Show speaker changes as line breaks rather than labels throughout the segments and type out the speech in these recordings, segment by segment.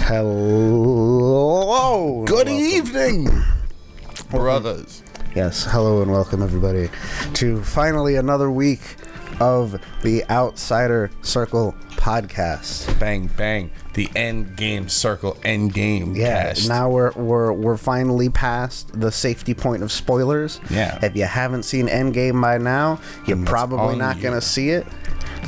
Hello.
Good evening, brothers.
Yes, hello and welcome everybody to finally another week of the Outsider Circle podcast.
Bang bang, the Endgame Circle Endgame cast.
Now we're finally past the safety point of spoilers.
Yeah.
If you haven't seen Endgame by now, you're probably not gonna see it.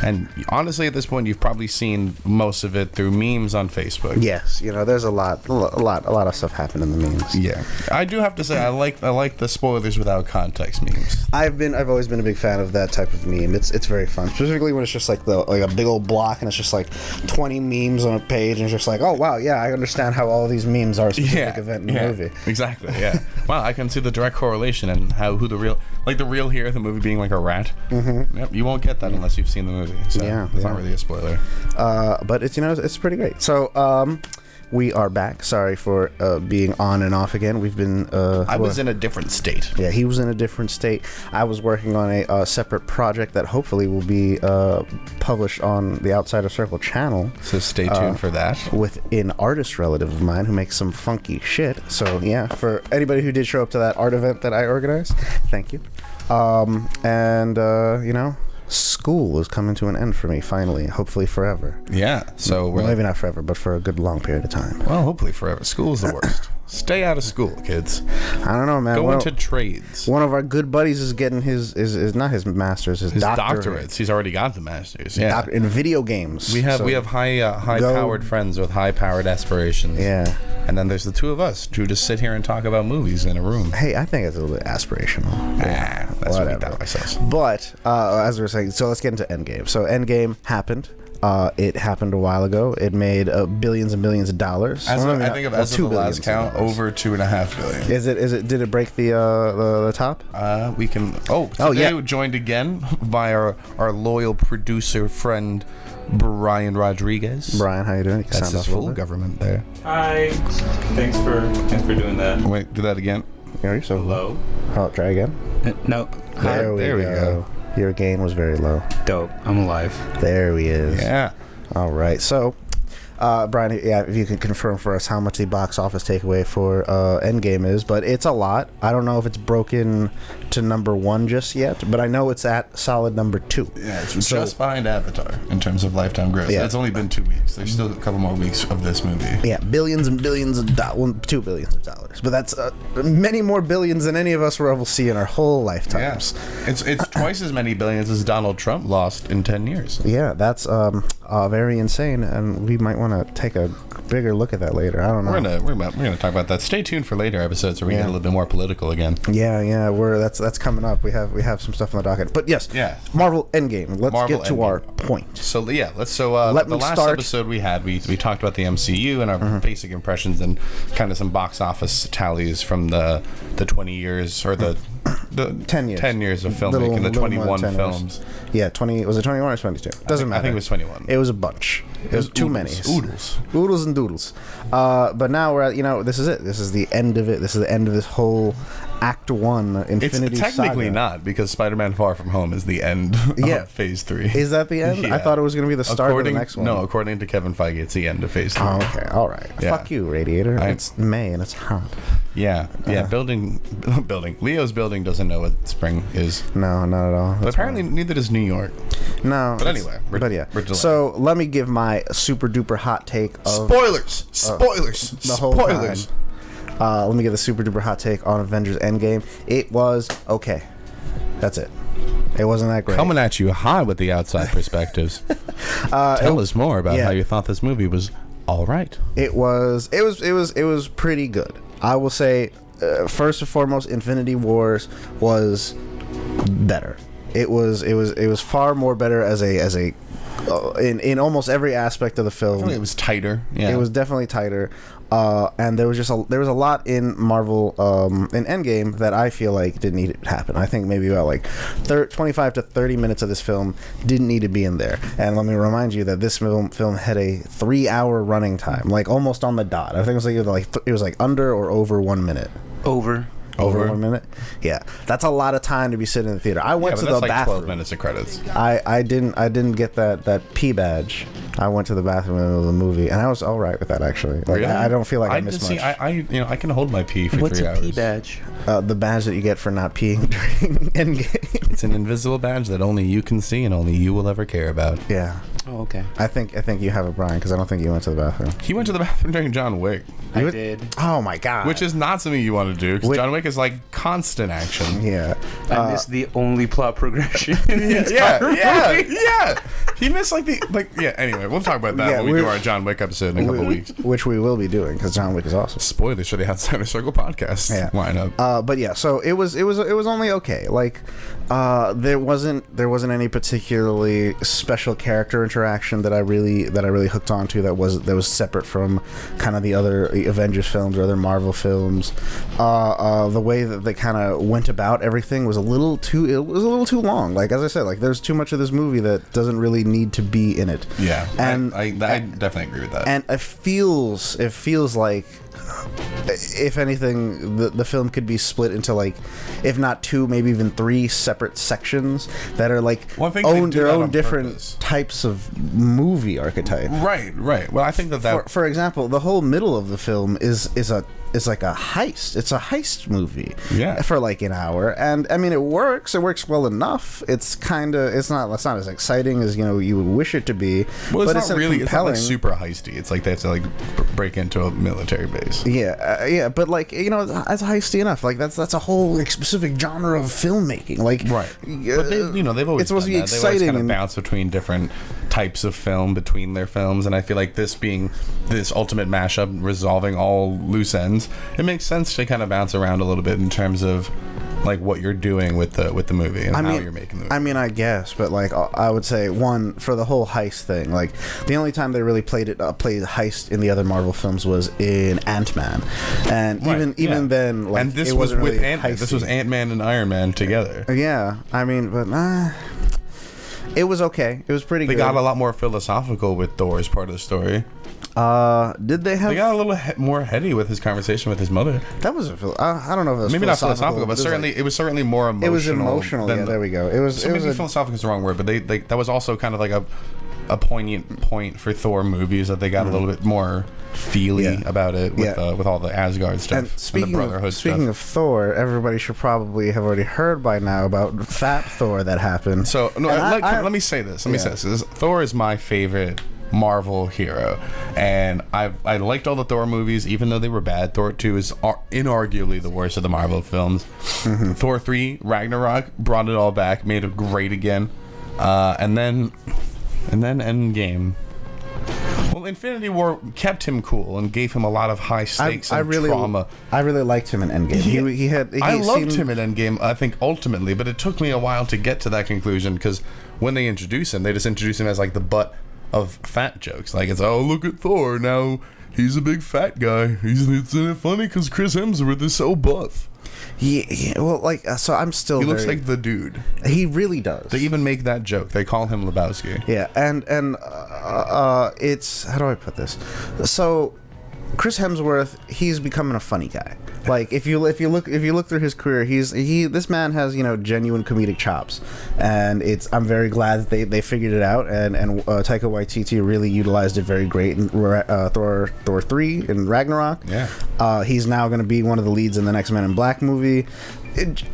And honestly, at this point, you've probably seen most of it through memes on Facebook.
Yes, you know, there's a lot of stuff happened in the memes.
Yeah, I do have to say, I like the spoilers without context memes.
I've always been a big fan of that type of meme. It's very fun, specifically when it's just like a big old block and it's just like 20 memes on a page and it's just like, oh wow, yeah, I understand how all these memes are a specific event in the movie.
Exactly. Yeah. Wow, I can see the direct correlation and who the real here, the movie being like a rat. Mm-hmm. Yep, you won't get that unless you've seen the movie. So it's not really a spoiler.
But it's pretty great. So we are back. Sorry for being on and off again. We've been
I was in a different state.
Yeah, he was in a different state. I was working on a separate project that hopefully will be published on the Outsider Circle channel.
So stay tuned for that. With
an artist relative of mine who makes some funky shit. So yeah, for anybody who did show up to that art event that I organized, thank you. You know, school is coming to an end for me finally, hopefully forever.
Yeah, so
well, maybe not forever, but for a good long period of time.
Well, hopefully forever. School's the worst. Stay out of school, kids.
I don't know, man.
Go into trades.
One of our good buddies is getting his not his master's, his
doctorates. He's already got the master's. Yeah,
in video games.
We have high powered friends with high powered aspirations.
Yeah.
And then there's the two of us who just sit here and talk about movies in a room.
Hey, I think it's a little bit aspirational.
Yeah, that's what we thought ourselves.
But as we were saying, so let's get into Endgame. So Endgame happened. It happened a while ago. It made billions and billions of dollars.
As of the last count, over $2.5 billion.
Is it? Did it break the top?
We can. Today we're joined again by our loyal producer friend Brian Rodriguez.
Brian, how you doing?
That's his full government there.
Hi. Thanks for doing that.
Wait, do that again.
You're so
low.
Oh, try again.
No.
There we go. Your gain was very low.
Dope. I'm alive.
There he is.
Yeah.
All right. So, Brian, if you could confirm for us how much the box office takeaway for Endgame is, but it's a lot. I don't know if it's broken to number one just yet, but I know it's at solid number 2.
Yeah, it's just behind Avatar in terms of lifetime gross. Yeah. It's only been 2 weeks. There's still a couple more weeks of this movie.
Yeah, billions and billions of dollars. $2 billion. But that's many more billions than any of us will ever see in our whole lifetimes.
Yeah. It's twice as many billions as Donald Trump lost in 10 years.
Yeah, that's very insane, and we might want to take a bigger look at that later. I don't know.
We're gonna talk about that. Stay tuned for later episodes where we get a little bit more political again.
Yeah, that's coming up. We have some stuff on the docket. But yes, Marvel Endgame. Let's get to our point.
So the last episode we talked about the MCU and our basic impressions and kind of some box office tallies from the 20 years or the
10
years of filmmaking, the 21 films.
Yeah, 20. Was it 21 or 22? Doesn't matter.
I think it was 21.
It was a bunch. It was too many.
Oodles
and doodles. But now we're at, this is it. This is the end of it. This is the end of this whole Act 1 Infinity
It's technically
saga.
Not, because Spider-Man Far From Home is the end of Phase 3.
Is that the end?
Yeah.
I thought it was going to be the start of the next one.
No, according to Kevin Feige, it's the end of Phase 3.
Oh, okay. All right.
Yeah.
Fuck you, Radiator. It's May and it's hot.
Yeah. Building. Leo's building doesn't know what spring is.
No, not at all.
But apparently neither does New York.
No.
But anyway.
So let me give my super duper hot take of...
Spoilers!
The whole time. Let me give the super duper hot take on Avengers Endgame. It was okay. That's it. It wasn't that great.
Coming at you hot with the outside perspectives. Tell us more about how you thought this movie was all right.
It was pretty good. I will say, first and foremost, Infinity Wars was better. It was far more better as a in almost every aspect of the film.
I think it was tighter. Yeah.
It was definitely tighter. And there was a lot in Marvel in Endgame that I feel like didn't need to happen. I think maybe about like 25 to 30 minutes of this film didn't need to be in there. And let me remind you that this film had a 3-hour running time, like almost on the dot. I think it was like it was like under or over 1 minute.
Over.
Over 1 minute. Yeah, that's a lot of time to be sitting in the theater. I went to the bathroom.
12 minutes of credits.
I didn't get that P badge. I went to the bathroom in the middle of the movie, and I was all right with that actually. Like, really? I don't feel like I missed much.
I can hold my pee for 3 hours.
What's a P badge?
The badge that you get for not peeing during Endgame.
It's an invisible badge that only you can see and only you will ever care about.
Yeah.
Oh, okay.
I think you have it, Brian, because I don't think you went to the bathroom.
He went to the bathroom during John Wick.
I did.
Oh my god.
Which is not something you want to do, because John Wick is like constant action.
Yeah.
I missed the only plot progression.
Yeah. He missed anyway, we'll talk about that when we do our John Wick episode in a couple weeks.
Which we will be doing, because John Wick is awesome.
Spoilers for the Outsider Circle podcast lineup.
But yeah, so it was only okay. Like, there wasn't any particularly special character interaction that I really hooked onto that was separate from kind of the other Avengers films or other Marvel films. The way that they kind of went about everything was a little too long. Like, as I said, like, there's too much of this movie that doesn't really need to be in it.
Yeah, and I definitely agree with that.
And it feels like, if anything, the film could be split into, like, if not 2, maybe even 3 separate sections that are like their own different types of movie archetype.
Right. Well, I think that
for example, the whole middle of the film is like a heist. It's a heist movie.
Yeah.
For like an hour, and I mean, it works well enough. It's not as exciting as you would wish it to be.
Well,
but
it's not really. It's not like super heisty. It's like they have to like break into a military base.
Yeah, but like, that's heisty enough. Like, that's a whole like, specific genre of filmmaking. Like,
right. But they've always
it's supposed to be exciting.
They always kind of bounce between different types of film between their films, and I feel like this being this ultimate mashup, resolving all loose ends, it makes sense to kind of bounce around a little bit in terms of like what you're doing with the movie and how you're making the movie.
I mean, I guess, but like, I would say, one, for the whole heist thing, like, the only time they really played heist in the other Marvel films was in Ant-Man, and even then, like,
and this
it
was
wasn't
with
really
Ant-Man.
heisty.
This was Ant-Man and Iron Man together.
Yeah, I mean, but it was okay. It was pretty good.
They got a lot more philosophical with Thor as part of the story.
Did they have?
They got a little more heady with his conversation with his mother.
That was I don't know if it was
maybe not philosophical, but it was certainly more emotional.
It was emotional. Yeah, there we go.
Maybe philosophical is the wrong word, but they that was also kind of like a poignant point for Thor movies, that they got a little bit more feely about it with all the Asgard stuff and the Brotherhood stuff.
Speaking of Thor, everybody should probably have already heard by now about Fat Thor that happened.
So let me say this. Thor is my favorite Marvel hero, and I liked all the Thor movies, even though they were bad. Thor 2 is inarguably the worst of the Marvel films. Mm-hmm. Thor 3 Ragnarok brought it all back, made it great again, and then Endgame. Well, Infinity War kept him cool and gave him a lot of high stakes and trauma.
I really liked him in Endgame.
I loved him in Endgame, I think, ultimately, but it took me a while to get to that conclusion, because when they introduce him, they just introduce him as like the butt of fat jokes. Like, it's, oh, look at Thor, now he's a big fat guy. Isn't it funny because Chris Hemsworth is so buff?
Yeah, well, like, so I'm still.
He looks like the dude.
He really does.
They even make that joke. They call him Lebowski.
Yeah, and it's, how do I put this? So, Chris Hemsworth, he's becoming a funny guy. Like, if you look through his career, this man has genuine comedic chops, and I'm very glad that they figured it out, and Taika Waititi really utilized it very great in Thor 3 in Ragnarok.
Yeah,
he's now going to be one of the leads in the next Men in Black movie.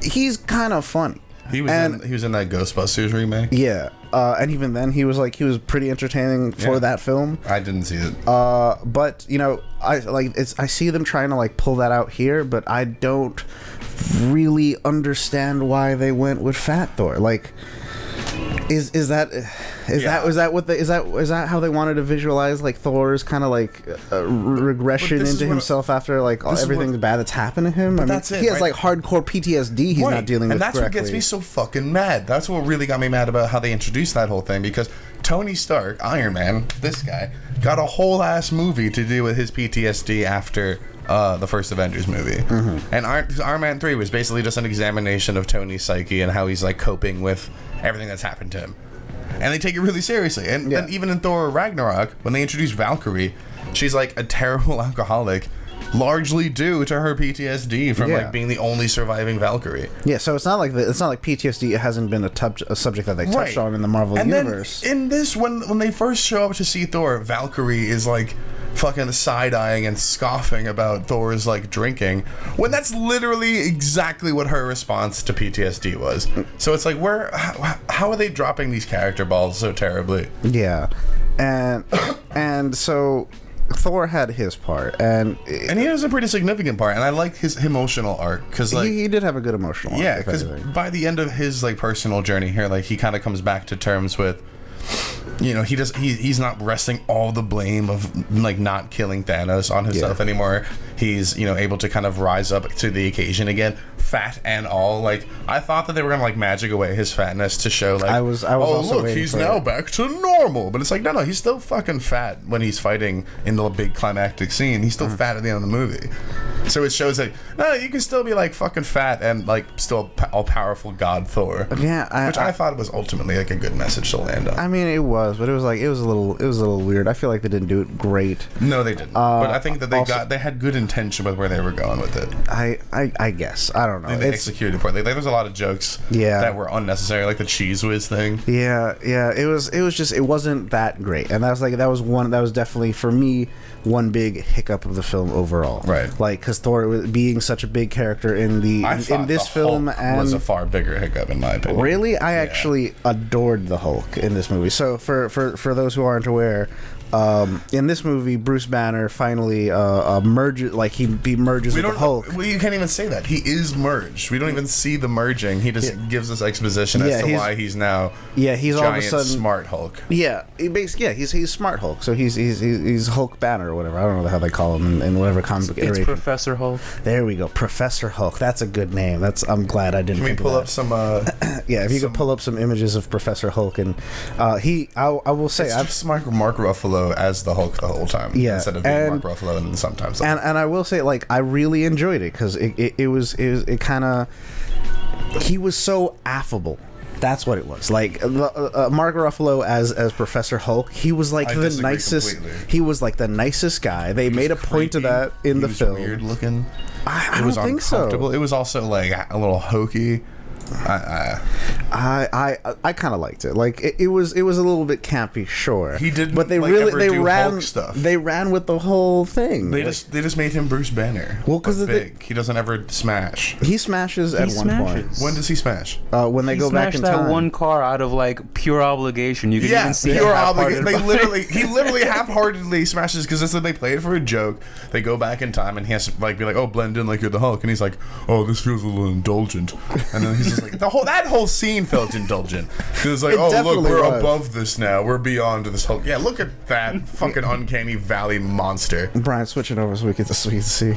He's kind of funny.
He was in that Ghostbusters remake.
Yeah. And even then, he was pretty entertaining for that film.
I didn't see it.
But I see them trying to pull that out here, but I don't really understand why they went with Fat Thor. Is that how they wanted to visualize Thor's kind of regression into himself after everything bad that's happened to him? I mean,
that's it.
He has hardcore PTSD. He's not dealing with.
And that's
correctly.
What gets me so fucking mad. That's what really got me mad about how they introduced that whole thing, because Tony Stark, Iron Man, this guy, got a whole ass movie to deal with his PTSD after the first Avengers movie. Mm-hmm. And Iron Man 3 was basically just an examination of Tony's psyche and how he's coping with everything that's happened to him. And they take it really seriously. And even in Thor Ragnarok, when they introduce Valkyrie, she's a terrible alcoholic largely due to her PTSD from
Yeah.
like being the only surviving Valkyrie.
Yeah, so it's not like PTSD hasn't been a subject that they touched on in the Marvel universe.
Then in this, when they first show up to see Thor, Valkyrie is like fucking side-eyeing and scoffing about Thor's like drinking, when that's literally exactly what her response to PTSD was. So it's like, how are they dropping these character balls so terribly?
Yeah, and so Thor had his part, and
he has a pretty significant part, and I like his emotional arc because like
he did have a good emotional arc.
yeah,
if
because
anything.
by the end of his like personal journey here, like he kind of comes back to terms with, you know, he's not resting all the blame of like not killing Thanos on himself anymore. He's, you know, able to kind of rise up to the occasion again, fat and all. Like I thought that they were gonna like magic away his fatness to show like,
I was
oh
also
look, he's now back to normal. But it's like no, he's still fucking fat when he's fighting in the big climactic scene. He's still fat at the end of the movie. So it shows that no, you can still be like fucking fat and like still all powerful God Thor.
Yeah,
which I thought was ultimately like a good message to land on.
I mean, it was, but it was a little weird. I feel like they didn't do it great.
No, they didn't. But I think that they had good intention with where they were going with it.
I guess I don't know.
They executed poorly. Like, there's a lot of jokes that were unnecessary, like the cheese whiz thing.
Yeah. It was just, it wasn't that great, and that was definitely for me one big hiccup of the film overall.
Right.
Like, because Thor being such a big character in this film and
was a far bigger hiccup in my opinion.
Really, I actually adored the Hulk in this movie. So for those who aren't aware, in this movie, Bruce Banner finally merges, like he merges with the Hulk.
Well, you can't even say that. He is merged. We don't even see the merging. He just gives us exposition as to why he's now
he's
giant,
all of a sudden
smart Hulk.
Yeah, he's smart Hulk. So he's Hulk Banner or whatever. I don't know how they call him in whatever comic iteration.
It's Professor Hulk.
There we go, Professor Hulk. That's a good name. I'm glad I didn't.
Can we pull up some?
Yeah, if you could pull up some images of Professor Hulk, and I will say,
it's just Mark Ruffalo as the Hulk the whole time, instead of being Mark Ruffalo and sometimes.
And I will say, like, I really enjoyed it because it kind of, he was so affable. That's what it was. Like Mark Ruffalo as Professor Hulk, he was like the nicest. Completely. He was like the nicest guy. They made a point of that in the film.
Weird looking.
I don't think so.
It was also like a little hokey.
I kind of liked it. Like it was a little bit campy, sure.
He didn't,
but they ran Hulk stuff. They ran with the whole thing.
They just made him Bruce Banner.
Well, because
he doesn't ever smash.
He smashes at one point.
When does he smash?
When they go back in time.
He smashed that one car out of like pure obligation. You can even see
pure obligation. He literally half-heartedly smashes because that's what they played for a joke. They go back in time and he has to like be like, oh, blend in like you're the Hulk, and he's like, oh, this feels a little indulgent, and then he's just like that whole scene felt indulgent. It was like, oh look, we're above this now. We're beyond this Hulk. Yeah, look at that fucking uncanny valley monster.
Brian, switching over so we can see.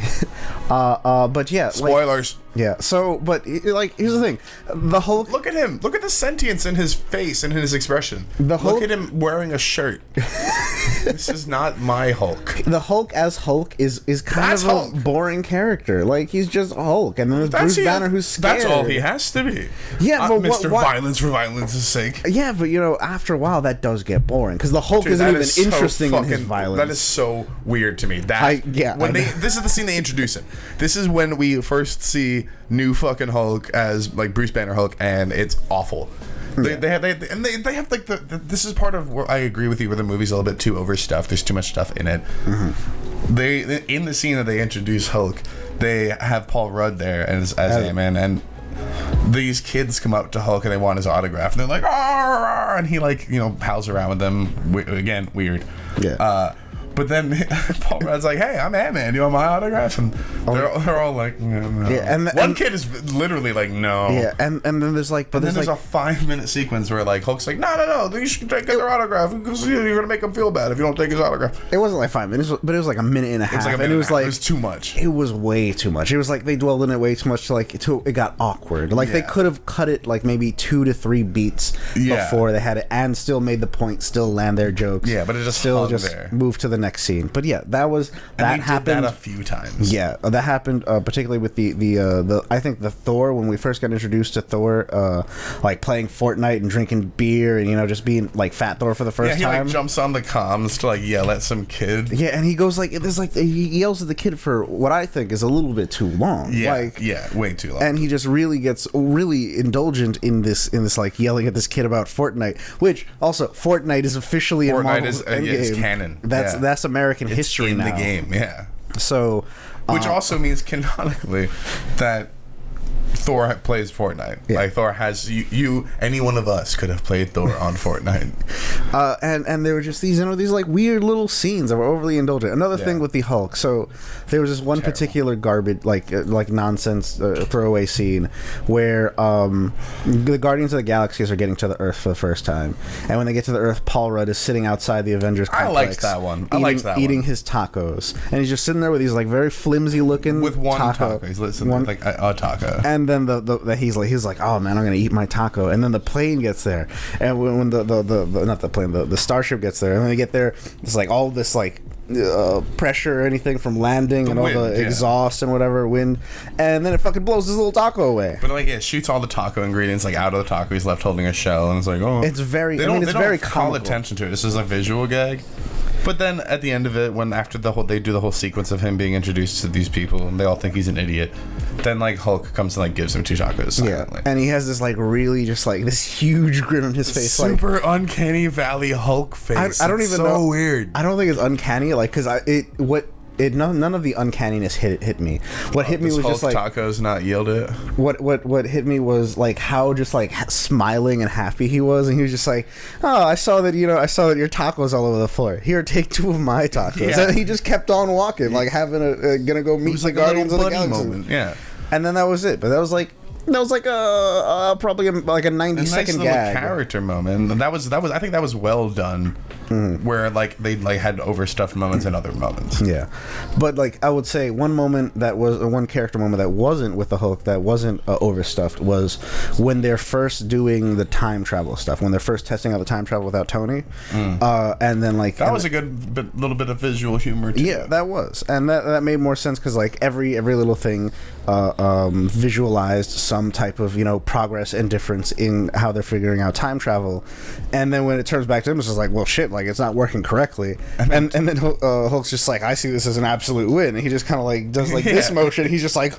But yeah,
spoilers.
Like, yeah. So, but like, here's the thing: the Hulk.
Look at him. Look at the sentience in his face and in his expression.
The Hulk.
Look at him wearing a shirt. This is not my Hulk.
The Hulk as Hulk is kind of a boring character. Like, he's just Hulk, and then there's Bruce Banner who's scared.
That's all he has to be.
Yeah, but
Mr. Violence for violence's sake.
Yeah, but you know, after a while, that does get boring because the Hulk isn't even interesting in his violence.
That is so weird to me. This is the scene they introduce him. This is when we first see new fucking Hulk as like Bruce Banner Hulk, and it's awful. They have like this is part of where I agree with you where the movie's a little bit too overstuffed. There's too much stuff in it. Mm-hmm. They in the scene that they introduce Hulk, they have Paul Rudd there as Ant-Man, and these kids come up to Hulk and they want his autograph, and they're like, "Arr!" And he like, you know, pals around with them. Again, weird.
Yeah.
But then Paul Rudd's like, "Hey, I'm Ant-Man. You want my autograph?" And they're all like, "No."
Yeah, and
one kid is literally like, "No."
Yeah, and then there's like,
but then there's a 5-minute sequence where like Hulk's like, "No, you should take their autograph because you're gonna make them feel bad if you don't take his autograph."
It wasn't like 5 minutes, but it was like a minute and a half.
It was too much.
It was way too much. It was like they dwelled in it way too much to it got awkward. Like they could have cut it like maybe 2 to 3 beats before they had it, and still made the point, still land their jokes.
Yeah, but it just
still
there.
Move to the next scene. But yeah, that happened
a few times.
Yeah, that happened particularly with the I think the Thor, when we first got introduced to Thor, like playing Fortnite and drinking beer and just being like Fat Thor for the first time.
He like jumps on the comms to like yell at some kid.
Yeah, and he goes like he yells at the kid for what I think is a little bit too long.
Yeah, way too long.
And he just really gets really indulgent in this like yelling at this kid about Fortnite, which also Fortnite is officially in Marvel's Endgame.
Is canon.
That's American history
in
now.
The game. Yeah.
So,
which also means canonically that Thor plays Fortnite. Yeah. Like Thor has you any one of us could have played Thor on Fortnite.
And there were just these these like weird little scenes that were overly indulgent. Another thing with the Hulk. So there was this one particular garbage like nonsense throwaway scene where the Guardians of the Galaxies are getting to the Earth for the first time, and when they get to the Earth, Paul Rudd is sitting outside the Avengers complex.
I liked that one.
Eating his tacos, and he's just sitting there with these like very flimsy looking
with one taco. He's listening like a taco.
And then he's like, oh man, I'm gonna eat my taco. And then the plane gets there, and when the starship gets there, and when they get there, it's like all this like pressure or anything from landing and wind, all the exhaust and whatever wind, and then it fucking blows this little taco away.
But like it shoots all the taco ingredients like out of the taco. He's left holding a shell, and it's like, oh,
it's very.
They don't
very
call attention to it. This is a visual gag. But then at the end of it, when after they do the whole sequence of him being introduced to these people, and they all think he's an idiot, then like Hulk comes and like gives him 2 tacos silently.
And he has this like really just like this huge grin on his face,
super uncanny valley Hulk face.
I don't even know.
So weird.
I don't think it's uncanny, like because none of the uncanniness hit me. What hit me was
Hulk
just like
tacos not yield it.
What hit me was like how just like smiling and happy he was, and he was just like, oh, I saw that your tacos all over the floor. Here, take 2 of my tacos. Yeah. And he just kept on walking, like having gonna go meet the Guardians of the Galaxy moment.
Yeah.
And then that was it. But that was like probably like a 90-second gag,
character moment. And that was I think that was well done. Where like they like had overstuffed moments and other moments.
Yeah, but like I would say one character moment that wasn't with the Hulk, that wasn't overstuffed, was when they're first doing the time travel stuff, when they're first testing out the time travel without Tony, and then like
that was a good little bit of visual humor too.
Yeah, that was, and that made more sense because like every little thing visualized some type of progress and difference in how they're figuring out time travel, and then when it turns back to him, it's just like, well, shit. Like it's not working correctly, and then Hulk's just like, I see this as an absolute win, and he just kind of like does like this motion. He's just like,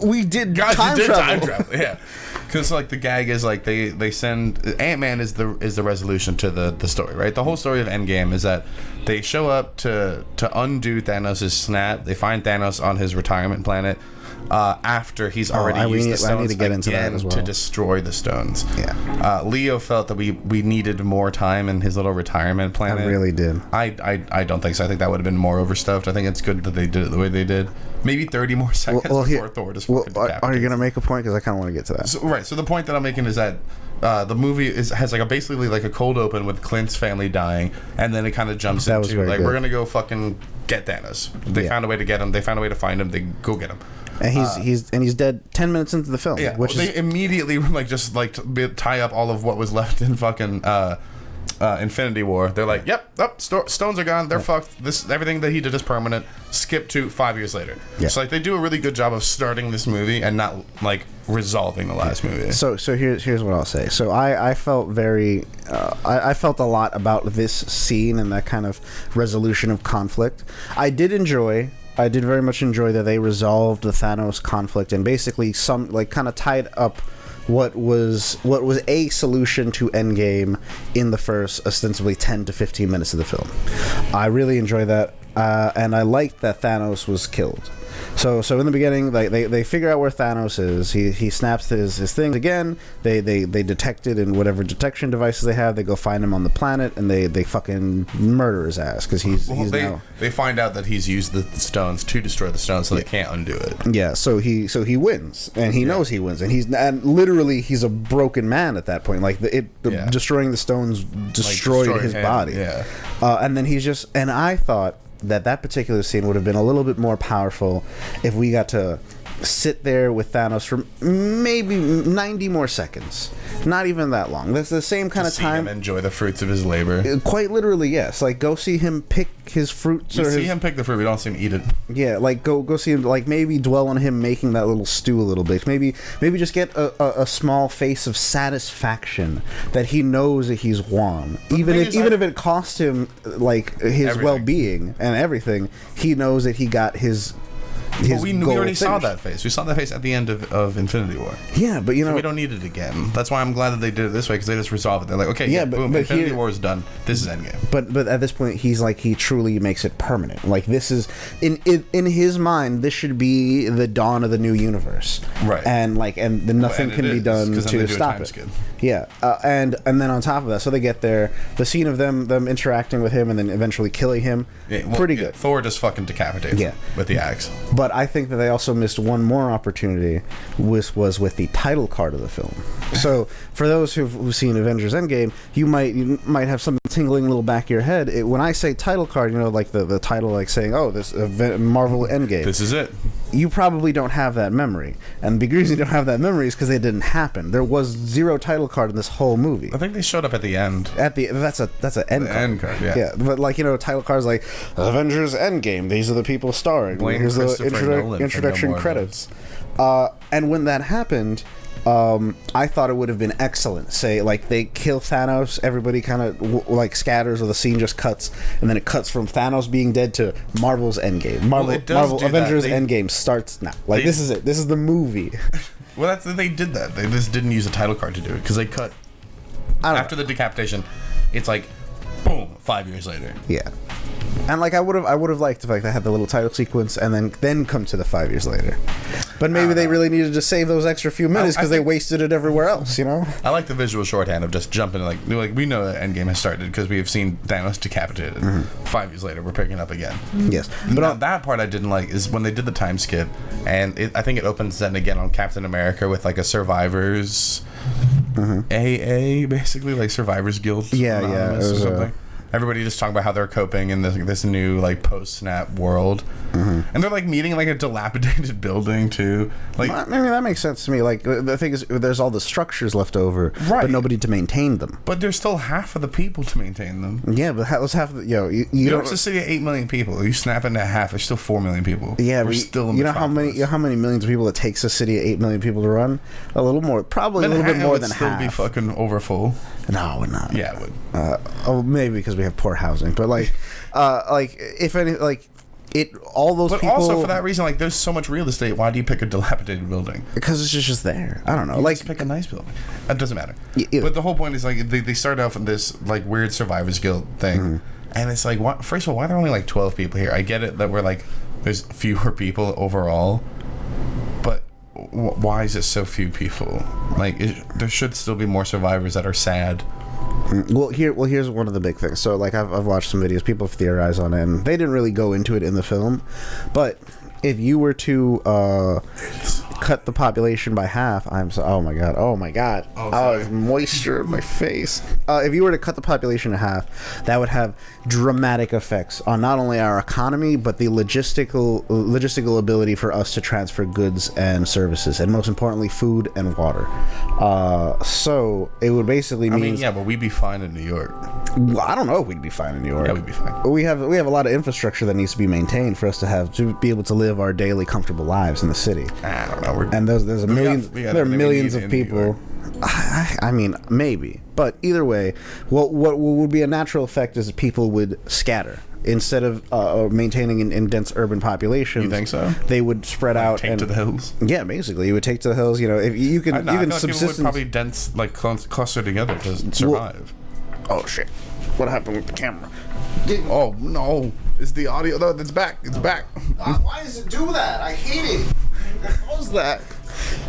we did time travel.
Yeah, because like the gag is like they send Ant-Man is the resolution to the story, right? The whole story of Endgame is that they show up to undo Thanos' snap. They find Thanos on his retirement planet. After he's already used the stones
I need to get into that as well.
To destroy the stones.
Yeah.
Leo felt that we needed more time in his little retirement planet.
I really did.
I don't think so. I think that would have been more overstuffed. I think it's good that they did it the way they did. Maybe 30 more seconds before Thor just fucking decapitates.
Are you going to make a point? Because I kind of want to get to that.
So the point that I'm making is that the movie has like basically like a cold open with Clint's family dying, and then it kind of jumps into like, we're going to go fucking get Thanos. They found a way to get him. They found a way to find him. They go get him.
And he's dead 10 minutes into the film.
Yeah, they immediately like just like tie up all of what was left in fucking Infinity War. They're like, yep, stones are gone. They're fucked. Everything that he did is permanent. Skip to 5 years later. Yeah. So like they do a really good job of starting this movie and not like resolving the last movie.
So here's what I'll say. So I felt I felt a lot about this scene and that kind of resolution of conflict. I did very much enjoy that they resolved the Thanos conflict and basically kind of tied up what was a solution to Endgame in the first ostensibly 10 to 15 minutes of the film. I really enjoy that, and I liked that Thanos was killed. So in the beginning, like they figure out where Thanos is. He snaps his thing again. They detect it in whatever detection devices they have. They go find him on the planet, and they fucking murder his ass because
they find out that he's used the stones to destroy the stones, so they can't undo it.
Yeah, so he wins, and he knows he wins, and literally he's a broken man at that point. Like destroying the stones destroyed his body.
Yeah,
and then and I thought that particular scene would have been a little bit more powerful if we got to sit there with Thanos for maybe 90 more seconds. Not even that long. That's the same kind of time.
Him enjoy the fruits of his labor.
Quite literally, yes. Like, go see him pick pick his fruits.
We
or
see
his,
him pick the fruit. We don't see him eat it.
Yeah, like go see him. Like maybe dwell on him making that little stew a little bit. Maybe just get a small face of satisfaction that he knows that he's won. Even if it cost him like his
everything.
well-being and everything, he knows that he got his.
But we already saw that face. We saw that face at the end of Infinity War.
Yeah, but
So we don't need it again. That's why I'm glad that they did it this way, because they just resolved it. They're like, okay,
Yeah,
yeah,
but-
boom,
but
Infinity
here-
War is done. This is Endgame.
But at this point, he's like he truly makes it permanent. Like this is in his mind, this should be the dawn of the new universe,
Right.
And then nothing
and
can
it
be
is,
done
'cause then
to
they do a
stop
time
it.
skip.
Yeah, and then on top of that, so they get there, the scene of them interacting with him and then eventually killing him, pretty good.
Thor just fucking decapitates him with the axe.
But I think that they also missed one more opportunity, which was with the title card of the film. So for those who've seen Avengers Endgame, you might have something tingling a little back of your head. When I say title card, like the title, like saying, "Oh, this Marvel Endgame."
This is it.
You probably don't have that memory, and the reason you don't have that memory is because it didn't happen. There was zero title card in this whole movie.
I think they showed up at the end.
That's an end card.
End card, yeah.
Yeah, but title cards like Avengers Endgame. These are the people starring.
Blame
Here's the
Christopher Nolan for
introduction
no more of
credits. And when that happened, I thought it would have been excellent. Say, like, they kill Thanos, everybody kind of scatters, or the scene just cuts, and then it cuts from Thanos being dead to Marvel's Endgame. Marvel Avengers Endgame starts now. This is it. This is the movie.
Well, they did that. They just didn't use a title card to do it, because they cut after the decapitation. It's like, boom, 5 years later.
Yeah. And I would have liked if they had the little title sequence and then come to the 5 years later, but maybe they really needed to save those extra few minutes because they wasted it everywhere else. I
like the visual shorthand of just jumping like we know that Endgame has started because we have seen Thanos decapitated. 5 years later, we're picking up again.
Yes,
but now, that part I didn't like is when they did the time skip, and I think it opens then again on Captain America with a survivors AA, basically like Survivors Guild.
Yeah, it was
or something. Everybody just talking about how they're coping in this new post-snap world, and they're meeting a dilapidated building too.
Maybe that makes sense to me. The thing is, there's all the structures left over,
right,
but nobody to maintain them.
But there's still half of the people to maintain them.
Yeah, but that's half of the, you don't.
It's a city of 8 million people. You snap into half, there's still 4 million people.
Yeah,
we're
but
still in
how many millions of people it takes a city of 8 million people to run? A little more, probably
Manhattan
a little bit more than
would still
half.
Be fucking overfull.
No, we're not.
Yeah, it would.
Maybe because we have poor housing, but if any, all those
but
people.
But also for that reason, there's so much real estate. Why do you pick a dilapidated building?
Because it's just there. I don't know.
Just pick a nice building. It doesn't matter. But the whole point is they start off in this weird Survivors Guild thing, and it's what? First of all, why are there only 12 people here? I get it that we're there's fewer people overall, but why is it so few people? There should still be more survivors that are sad.
Well, here's one of the big things. So, I've watched some videos. People have theorized on it, and they didn't really go into it in the film. But if you were to cut the population by half, oh my god, it's moisture in my face. If you were to cut the population in half, that would have dramatic effects on not only our economy but the logistical ability for us to transfer goods and services, and most importantly, food and water. So it would basically mean,
but we'd be fine in New York.
Well, I don't know if we'd be fine in New York.
Yeah, we'd be fine.
We have a lot of infrastructure that needs to be maintained for us to be able to live our daily comfortable lives in the city.
I don't know.
And there are millions of people. I mean, maybe, but either way, what would be a natural effect is people would scatter instead of maintaining in dense urban populations.
You think so?
They would spread out
and take to the hills.
Yeah, basically, you would take to the hills. If you can, subsistence.
People would probably dense cluster together to survive.
Oh shit! What happened with the camera?
Oh no! It's the audio. No, it's back. It's back.
Why does it do that? I hate it. How's that?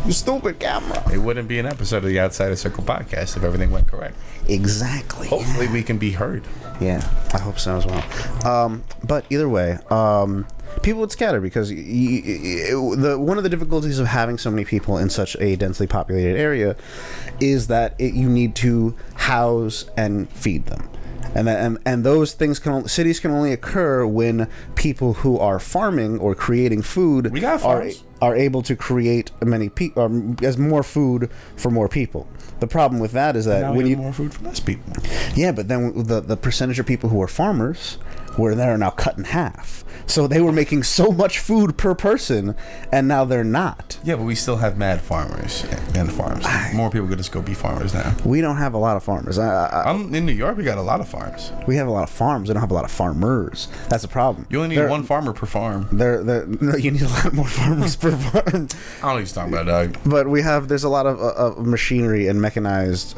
You stupid camera.
It wouldn't be an episode of the Outside of Circle podcast if everything went correct.
Exactly.
Hopefully we can be heard.
Yeah, I hope so as well. But either way, people would scatter because one of the difficulties of having so many people in such a densely populated area is that you need to house and feed them. And those things cities can only occur when people who are farming or creating food are able to create as more food for more people. The problem with that is that
when you more food for less people.
Yeah, but then the percentage of people who are farmers where they're now cut in half. So they were making so much food per person, and now they're not.
Yeah, but we still have mad farmers and farms. More people could just go be farmers now.
We don't have a lot of farmers.
I'm in New York. We got a lot of farms.
We have a lot of farms. We don't have a lot of farmers. That's the problem.
You only need one farmer per farm.
No, you need a lot more farmers per farm.
I don't know what you're talking about, dog.
But there's a lot of machinery and mechanized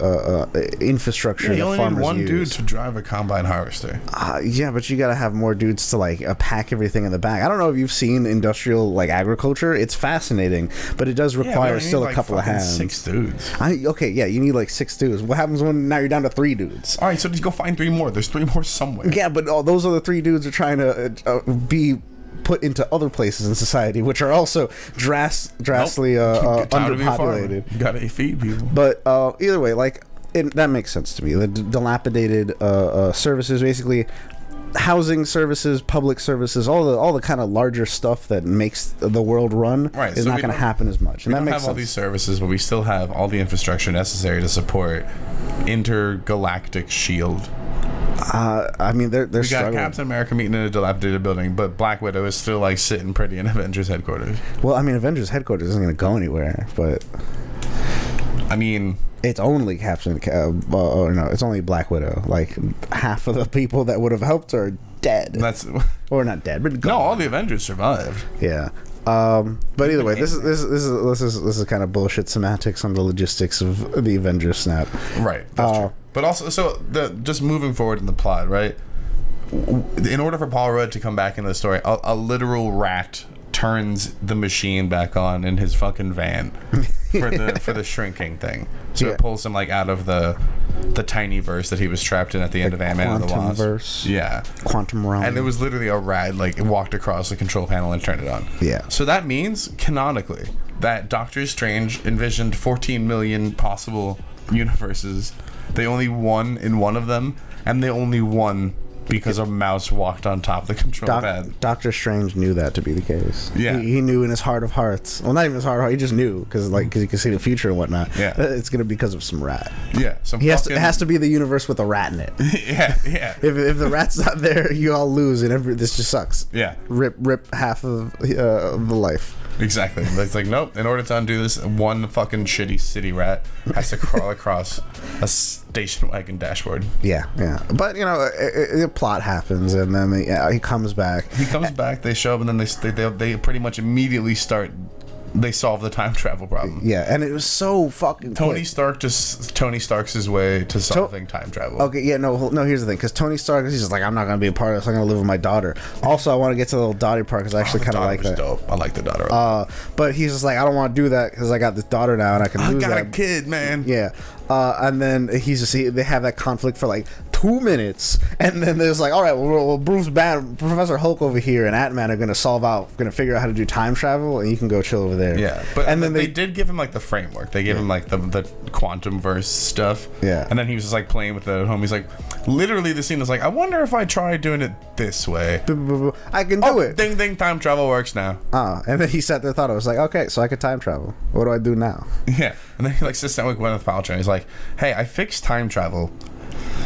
infrastructure.
Yeah, you
that
only
farmers
need one
use.
dude to drive a combine harvester.
Yeah, but you gotta have more dudes to like pack everything in the back. I don't know if you've seen industrial like agriculture. It's fascinating, but it does require still a couple of hands.
6 dudes.
You need like 6 dudes. What happens when now you're down to 3 dudes?
All right, so just go find 3 more. There's 3 more somewhere.
Yeah, but those other 3 dudes are trying to be put into other places in society, which are also drastically underpopulated.
You gotta feed people.
But either way, like that makes sense to me. The dilapidated services, basically housing services, public services, all the kind of larger stuff that makes the world run is not going to happen as much. And that makes sense. We have all
these services, but we still have all the infrastructure necessary to support intergalactic shield.
I mean, they're
we got
struggling.
Captain America meeting in a dilapidated building, but Black Widow is still like sitting pretty in Avengers headquarters.
Well, I mean, Avengers headquarters isn't going to go anywhere, but
I mean,
it's only it's only Black Widow. Like half of the people that would have helped her are dead. Or not dead, but gone.
No, all the Avengers survived.
Yeah. But either way, this is kind of bullshit semantics on the logistics of the Avengers snap.
Right. That's true. But also, just moving forward in the plot, right? In order for Paul Rudd to come back into the story, a literal rat turns the machine back on in his fucking van for the shrinking thing. So it pulls him like out of the tiny verse that he was trapped in at the end of Ant-Man and the Wasp.
Verse.
Yeah.
Quantum realm.
And it was literally a rat, like, it walked across the control panel and turned it on.
Yeah.
So that means, canonically, that Doctor Strange envisioned 14 million possible universes. They only won in one of them, and they only won because a mouse walked on top of the control pad.
Doctor Strange knew that to be the case.
Yeah.
He knew in his heart of hearts. Well, not even his heart of hearts. He just knew because he could see the future and whatnot.
Yeah.
It's going to be because of some rat.
Yeah.
It has to be the universe with a rat in it.
Yeah.
If the rat's not there, you all lose, and this just sucks.
Yeah.
Rip half of the life.
Exactly. It's like, nope, in order to undo this, one fucking shitty city rat has to crawl across a station wagon dashboard.
Yeah. But, the plot happens, and then he comes back.
They show up, and then they pretty much immediately they solve the time travel problem.
Yeah, and it was so fucking
Tony Stark's his way to solving time travel.
Okay, yeah, no, here's the thing, because Tony Stark, he's just like, I'm not going to be a part of this, I'm going to live with my daughter. Also, I want to get to the little Dottie part, because I actually kind of like that.
Dope. I like the daughter a lot.
But he's just like, I don't want to do that, because I got this daughter now, and I can lose that.
I got a kid, man.
Yeah. And then they have that conflict for like 2 minutes, and then there's like, all right, well Bruce Banner, Professor Hulk over here, and Ant-Man are gonna figure out how to do time travel, and you can go chill over there.
Yeah, but they did give him like the framework. They gave him like the quantum verse stuff.
Yeah,
and then he was just like playing with it at home. He's like, literally, the scene was like, I wonder if I try doing it this way,
I can do it.
Ding ding, time travel works now.
And then he sat there, thought, I was like, okay, so I could time travel. What do I do now?
Yeah, and then he like sits down with Gwyneth Paltrow, and he's like, hey, I fixed time travel.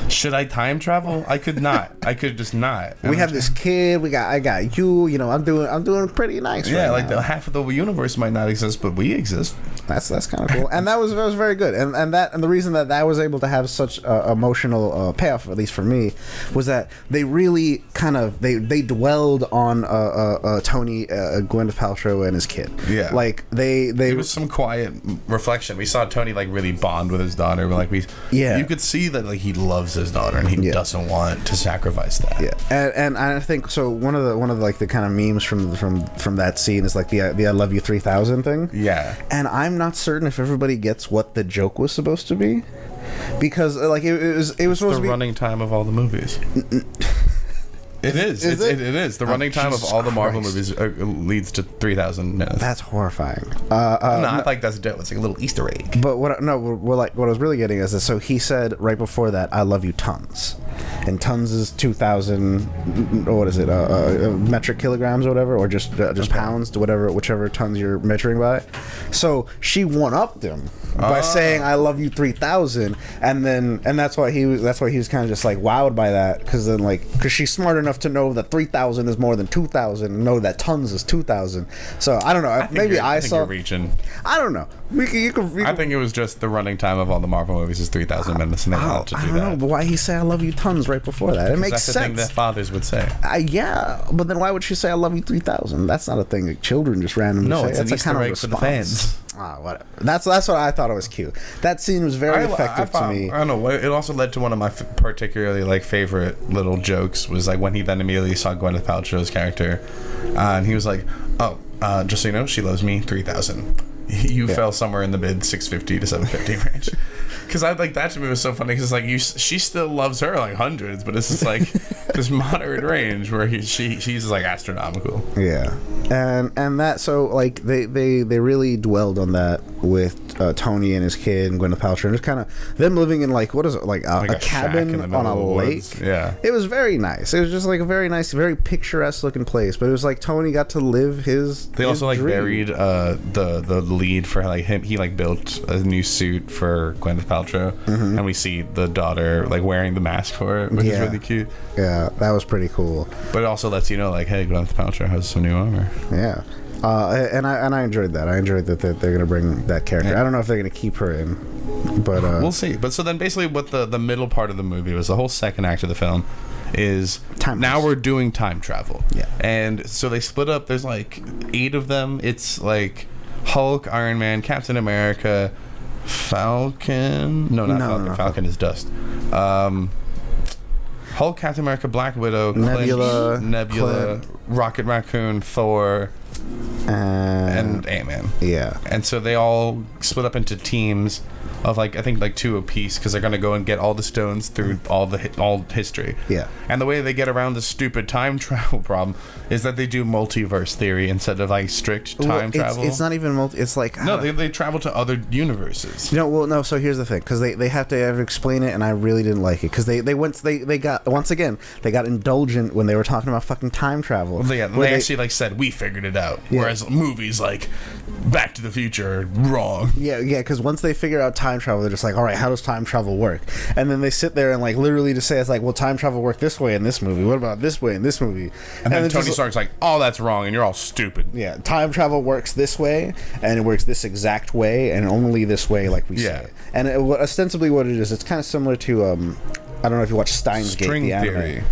Should I time travel? I could not. I could just not.
We have this kid. I got you. I'm doing pretty nice.
Yeah,
right
like
now.
half of the universe might not exist, but we exist.
That's kind of cool, and that was very good. And the reason that was able to have such emotional payoff, at least for me, was that they really kind of they dwelled on Tony, Gwyneth Paltrow, and his kid.
Yeah,
like it
was some quiet reflection. We saw Tony like really bond with his daughter. But, like you could see that like he loves his daughter and he doesn't want to sacrifice that.
Yeah, and I think so. One of the like the kind of memes from that scene is like the I love you 3000 thing.
Yeah,
and I'm not certain if everybody gets what the joke was supposed to be, because like it was supposed to be
the running time of all the movies. It is. It is. The running time of all the Marvel movies leads to 3,000 minutes.
That's horrifying.
I think that's dope. It's like a little Easter egg.
But what I was really getting is that, so he said right before that, I love you tons. and tons is 2,000. What is it? Metric kilograms or whatever, or just pounds to whichever tons you're measuring by. So she one-upped him by saying "I love you 3,000," and that's why he was kind of just like wowed by that, because she's smart enough to know that 3,000 is more than 2,000, and know that tons is 2,000. So I don't know. I think you're
reaching.
I don't know.
I think it was just the running time of all the Marvel movies is 3,000 minutes, and they had to do that. I don't know,
but why he say "I love you tons" right before that? It makes sense.
That's the thing that fathers would say.
Yeah, but then why would she say "I love you 3,000"? That's not a thing that children just randomly say.
No, it's an Easter egg for the fans.
Whatever. That's what I thought it was cute. That scene was very effective to me.
I don't know. It also led to one of my particularly favorite little jokes, was when he then immediately saw Gwyneth Paltrow's character, and he was like, "Oh, just so you know, she loves me 3,000. You fell somewhere in the mid 650 to 750 range." Because that to me was so funny, because she still loves her hundreds, but it's just this moderate range where she's astronomical.
Yeah, and that, so they really dwelled on that with Tony and his kid and Gwyneth Paltrow, and just kind of them living in what is it, a cabin on a lake.
Yeah,
it was very nice. It was just a very nice, very picturesque looking place. But it was Tony got to live his.
They also
dream.
buried the lead for him. He built a new suit for Gwyneth Paltrow, and we see the daughter wearing the mask for it, which is really cute.
Yeah, that was pretty cool.
But it also lets you know hey, Gwyneth Paltrow has some new armor.
Yeah. And I enjoyed that. I enjoyed that they're going to bring that character. Yeah. I don't know if they're going to keep her in, but
we'll see. But so then basically what the middle part of the movie was, the whole second act of the film is now we're doing time travel.
Yeah.
And so they split up. There's 8 of them. It's Hulk, Iron Man, Captain America, Falcon. No, not Falcon. No. Falcon is dust. Hulk, Captain America, Black Widow,
Nebula,
Clint, Rocket Raccoon, Thor, and Ant-Man.
Yeah.
And so they all split up into teams of I think 2 apiece, because they're gonna go and get all the stones through all history.
Yeah.
And the way they get around the stupid time travel problem is that they do multiverse theory instead of strict time travel.
It's not even it's
no, they travel to other universes.
No. So here's the thing, because they have to ever explain it, and I really didn't like it, because they got once again they got indulgent when they were talking about fucking time travel.
Well, yeah, they actually said we figured it out, whereas movies Back to the Future are wrong.
Yeah, because once they figure out time travel, they're just all right, how does time travel work? And then they sit there and literally just say it's well, time travel worked this way in this movie. What about this way in this movie?
And then Tony Stark's oh, that's wrong, and you're all stupid.
Yeah, time travel works this way, and it works this exact way, and only this way, we say. And ostensibly, what it is, it's kind of similar to I don't know if you watch Steins Gate, the anime. Theory.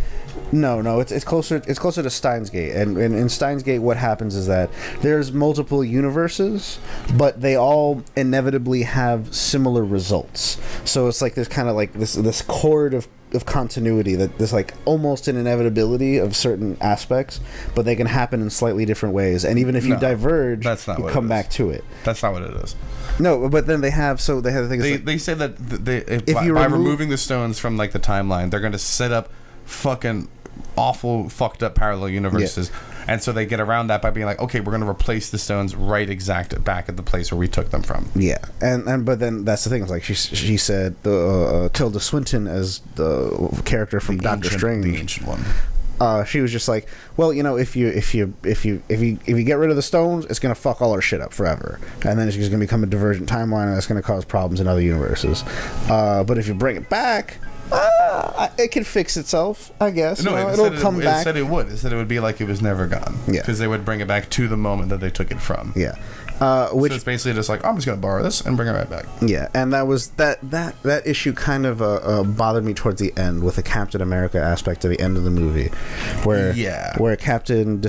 No, it's closer to Steins Gate, and in Steins Gate, what happens is that there's multiple universes, but they all inevitably have similar results. So it's this kind of this chord of continuity, that there's almost an inevitability of certain aspects, but they can happen in slightly different ways. And even if you diverge, you come back to it.
That's not what it is.
No, but then they have the thing.
They say that by removing the stones from the timeline, they're going to set up fucking awful fucked up parallel universes, and so they get around that by being okay, we're going to replace the stones back at the place where we took them from.
Yeah, and but then that's the thing, she said Tilda Swinton, as the character from Doctor Strange,
the ancient one.
She was just well, if you get rid of the stones, it's gonna fuck all our shit up forever, and then it's just gonna become a divergent timeline, and that's gonna cause problems in other universes. But if you bring it back, it can fix itself, I guess.
No,
it'll come back.
It said it would. It said it would be it was never gone. Yeah, because they would bring it back to the moment that they took it from.
Yeah.
So it's basically just I'm just gonna borrow this and bring it right back.
Yeah, and that was that issue kind of bothered me towards the end, with the Captain America aspect of the end of the movie, where Captain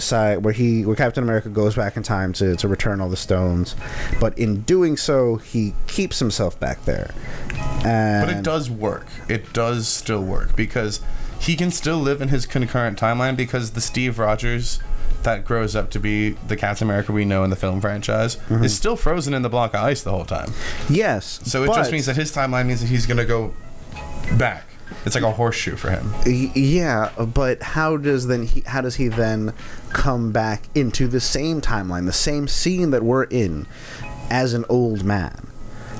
America goes back in time to return all the stones, but in doing so he keeps himself back there. But
it does work. It does still work, because he can still live in his concurrent timeline, because the Steve Rogers that grows up to be the Captain America we know in the film franchise is still frozen in the block of ice the whole time.
Yes.
So it just means that his timeline means that he's going to go back. It's like a horseshoe for him.
Yeah, but how does he then come back into the same timeline, the same scene that we're in, as an old man?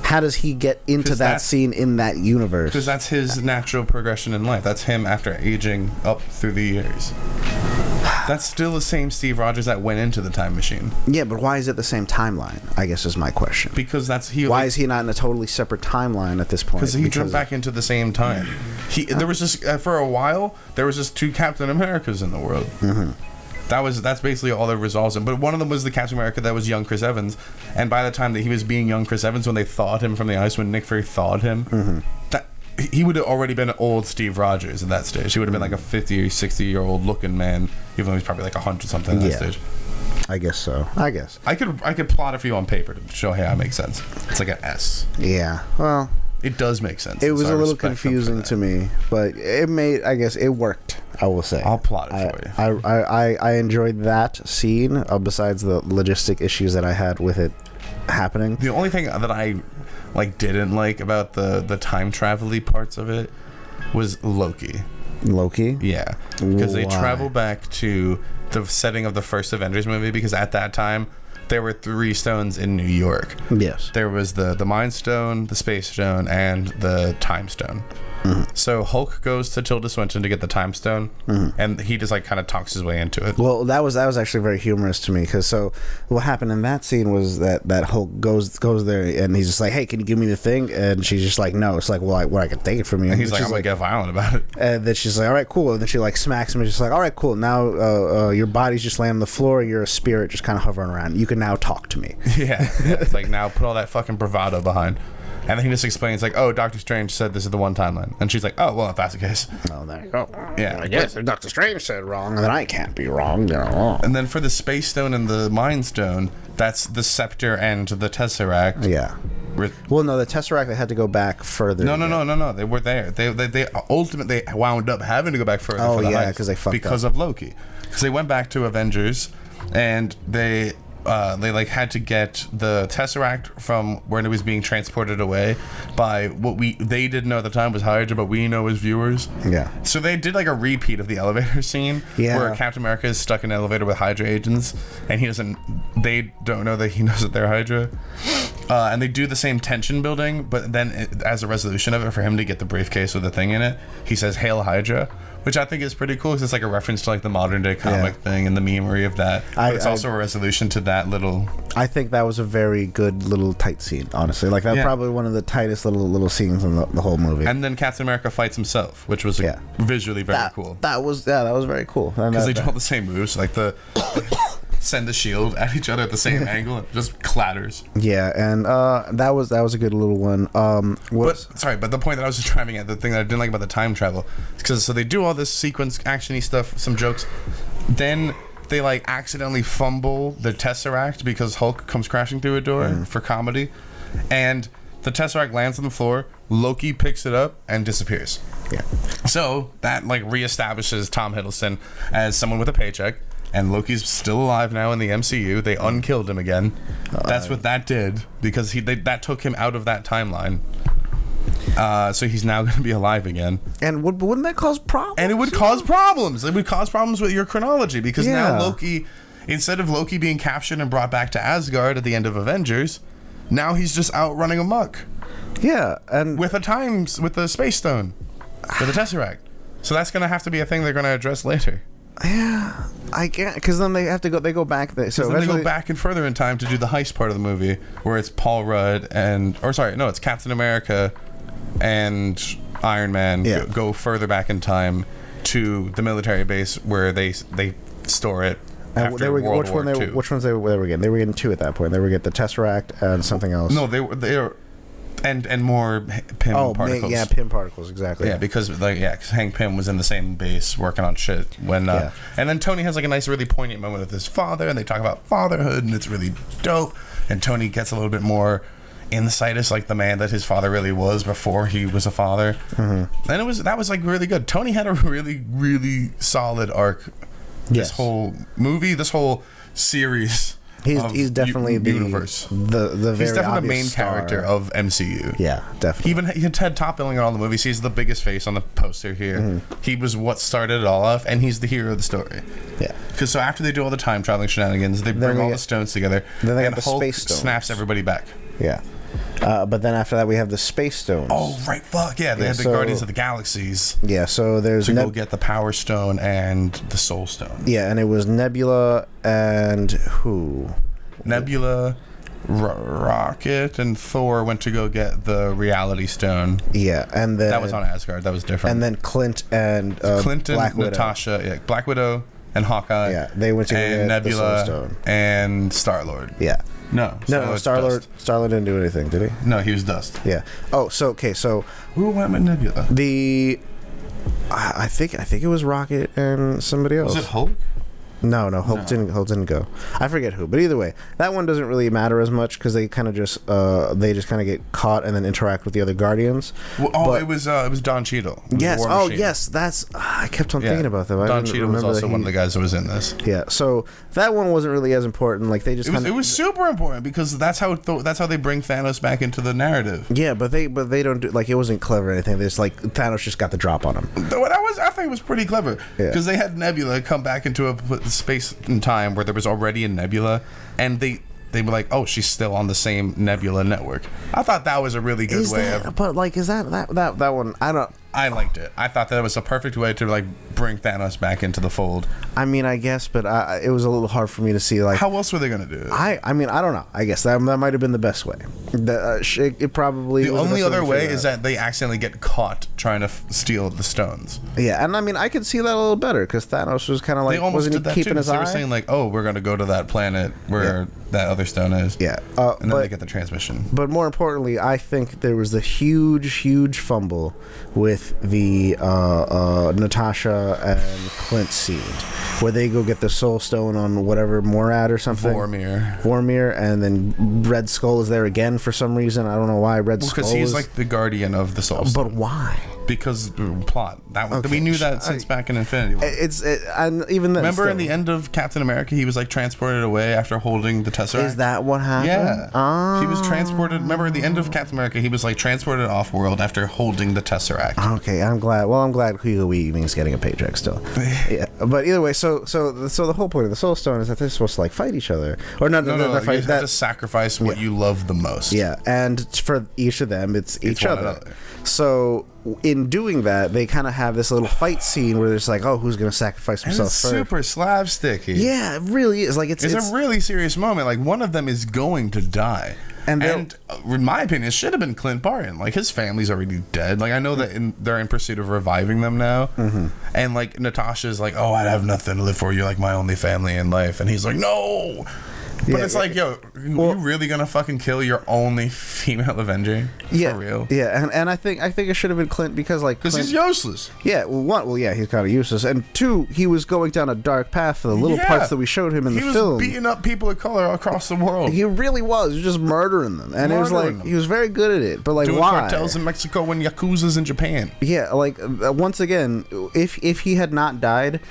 How does he get into that scene in that universe?
Because that's his natural progression in life. That's him after aging up through the years. That's still the same Steve Rogers that went into the time machine.
Yeah, but why is it the same timeline? I guess is my question.
Because
why is he not in a totally separate timeline at this point?
Because he jumped back into the same time. There was just for a while there was just 2 Captain Americas in the world. Mm-hmm. That's basically all that resolves him. But one of them was the Captain America that was young Chris Evans, and by the time that he was being young Chris Evans, when they thawed him from the ice, when Nick Fury thawed him, that he would have already been an old Steve Rogers at that stage. He would have been like a 50 or 60-year-old looking man, even though he's probably like 100 something at that stage.
I guess so. I guess
I could plot a few on paper to show how it makes sense. It's like an S.
Yeah. Well,
it does make sense.
It was a little confusing to me, but I guess it worked. I will say.
I'll plot it for you.
I enjoyed that scene. Besides the logistic issues that I had with it happening.
The only thing that I didn't like about the time travel-y parts of it was Loki. Yeah, because they travel back to the setting of the first Avengers movie, because at that time there were 3 stones in New York.
Yes.
There was the Mind Stone, the Space Stone, and the Time Stone. Mm-hmm. So Hulk goes to Tilda Swinton to get the Time Stone, and he just kind of talks his way into it.
Well, that was actually very humorous to me, because what happened in that scene was that Hulk goes there, and he's just like, "Hey, can you give me the thing?" And she's just like, "No." It's like, "Well, I can take it from you."
And he's like, "I'm gonna get violent about it."
And then she's like, "All right, cool." And then she smacks him, and she's like, "All right, cool. Now your body's just laying on the floor. You're a spirit just kind of hovering around. You can now talk to me."
Yeah. It's like, now put all that fucking bravado behind. And then he just explains, like, "Oh, Doctor Strange said this is the one timeline." And she's like, "Oh, well, if that's the case."
Oh, there you go.
Yeah.
I guess if Doctor Strange said wrong, then I can't be wrong.
And then for the Space Stone and the Mind Stone, that's the Scepter and the Tesseract.
Yeah. Well, no, the Tesseract, they had to go back further.
No. They were there. They ultimately wound up having to go back further.
Oh, yeah, because they fucked
because
up.
of Loki. Because they went back to Avengers, and they had to get the Tesseract from where it was being transported away by what they didn't know at the time was Hydra, but we know as viewers.
Yeah.
So they did a repeat of the elevator scene where Captain America is stuck in an elevator with Hydra agents, and they don't know that he knows that they're Hydra. And they do the same tension building, but then as a resolution of it, for him to get the briefcase with the thing in it, he says, "Hail Hydra," which I think is pretty cool, because it's a reference to the modern day comic thing and the memery of that. But it's also a resolution to that little.
I think that was a very good little tight scene, honestly. That's probably one of the tightest little scenes in the whole movie.
And then Captain America fights himself, which was visually very cool.
That was very cool.
Because they do all the same moves, send the shield at each other at the same angle, and it just clatters.
Yeah, and that was a good little one.
But the point that I was just driving at, the thing that I didn't like about the time travel, because they do all this sequence actiony stuff, some jokes, then they accidentally fumble the Tesseract because Hulk comes crashing through a door for comedy, and the Tesseract lands on the floor. Loki picks it up and disappears.
Yeah.
So that reestablishes Tom Hiddleston as someone with a paycheck. And Loki's still alive now in the MCU. They unkilled him again. That's what that did, because that took him out of that timeline. So he's now going to be alive again.
And wouldn't that cause problems?
And it would cause problems. It would cause problems with your chronology, because now Loki, instead of Loki being captured and brought back to Asgard at the end of Avengers, now he's just out running amok.
Yeah, and
with the Space Stone, with the Tesseract. So that's going to have to be a thing they're going to address later.
Yeah, I can't, because then they have to go. They go back. So
then they go back and further in time to do the heist part of the movie, where it's Paul Rudd it's Captain America and Iron Man go further back in time to the military base where they store it. After World War II.
Which ones they were getting? They were getting 2 at that point. They were getting the Tesseract and something else.
No, they were. And more Pym particles.
Pym particles, exactly.
Yeah, because Hank Pym was in the same base working on shit when. And then Tony has a nice, really poignant moment with his father, and they talk about fatherhood, and it's really dope. And Tony gets a little bit more insight as the man that his father really was before he was a father. Mm-hmm. And that was really good. Tony had a really, really solid arc. This whole movie, this whole series.
He's definitely the
universe.
The very
he's definitely the main
star.
character of MCU.
Yeah, definitely.
He had top billing in all the movies. He's the biggest face on the poster here. Mm-hmm. He was what started it all off, and he's the hero of the story.
Yeah.
Because so after they do all the time traveling shenanigans, they bring all the stones together,
then they
and
get the
Hulk
space stones.
snaps everybody back.
Yeah. But then after that, we have the Space Stones.
Oh, right. Fuck, yeah. They had the Guardians of the Galaxies
Yeah, so there's...
to go get the Power Stone and the Soul Stone.
Yeah, and it was Nebula and who?
Nebula, Rocket, and Thor went to go get the Reality Stone.
Yeah, and then...
That was on Asgard. That was different.
And then Clint and Black Widow.
Natasha, yeah, Black Widow and Hawkeye.
Yeah, they went to go get
Nebula
the Soul Stone.
and Star-Lord.
Yeah.
No,
Star-Lord didn't do anything, did he?
No, he was dust.
Yeah. Oh, so
who went with Nebula?
I think it was Rocket and somebody else.
Was it Hulk?
No, Hulk didn't go. I forget who, but either way, that one doesn't really matter as much because they kind of just kind of get caught and then interact with the other Guardians.
Well, it was Don Cheadle.
Yes. Oh, yes. That's I kept on thinking about that.
Don Cheadle was also one of the guys that was in this.
Yeah. So that one wasn't really as important. Like they just
it was super important because that's how they bring Thanos back into the narrative.
Yeah, but they don't do it wasn't clever or anything. They just Thanos just got the drop on him.
I think it was pretty clever because they had Nebula come back into a space and time where there was already a Nebula, and they were like, oh, she's still on the same Nebula network. I thought that was a really good way of...
But is that one...
I liked it. I thought that was a perfect way to bring Thanos back into the fold.
I mean, I guess, but it was a little hard for me to see
how else were they going to do it?
I mean, I don't know. I guess that might have been the best way. It probably...
The only other way is that they accidentally get caught trying to steal the stones.
Yeah, and I mean, I could see that a little better because Thanos was kind of wasn't he keeping his eye?
They were saying oh, we're going to go to that planet where that other stone is.
Yeah.
And then they get the transmission.
But more importantly, I think there was the huge fumble with the Natasha and Clint scene where they go get the Soul Stone on whatever Morad or something. Vormir, and then Red Skull is there again for some reason. I don't know why Red Skull.
Because he's the guardian of the Soul Stone.
But why?
Because plot. We knew that since back in Infinity War.
And even then.
Remember in the end of Captain America, he was transported away after holding the Tesseract.
Is that what happened?
Yeah. He was transported. Remember at the end of Captain America, he was transported off world after holding the Tesseract.
Okay, I'm glad. Well, I'm glad Hugo Weaving's getting a paycheck still. Yeah, but either way, so the whole point of the Soul Stone is that they're supposed to fight each other, or not?
No, you have to sacrifice what you love the most.
Yeah, and for each of them, it's each other. So in doing that, they kind of have this little fight scene where it's oh, who's going to sacrifice himself first?
Super slapsticky.
Yeah, it really is. It's
a really serious moment. One of them is going to die. And in my opinion, it should have been Clint Barton. His family's already dead. I know that they're in pursuit of reviving them now. Mm-hmm. And Natasha's oh, I have nothing to live for. You're my only family in life. And he's no. But it's yo, you really gonna fucking kill your only female Avenger? For real?
Yeah, and I think it should have been Clint because
he's useless.
Yeah, he's kind of useless, and two, he was going down a dark path for the little parts that we showed him in the film.
He was beating up people of color across the world.
He really was. He was just murdering them, and it was he was very good at it. But
doing
why?
Cartels in Mexico and Yakuzas in Japan.
Yeah, once again, if he had not died,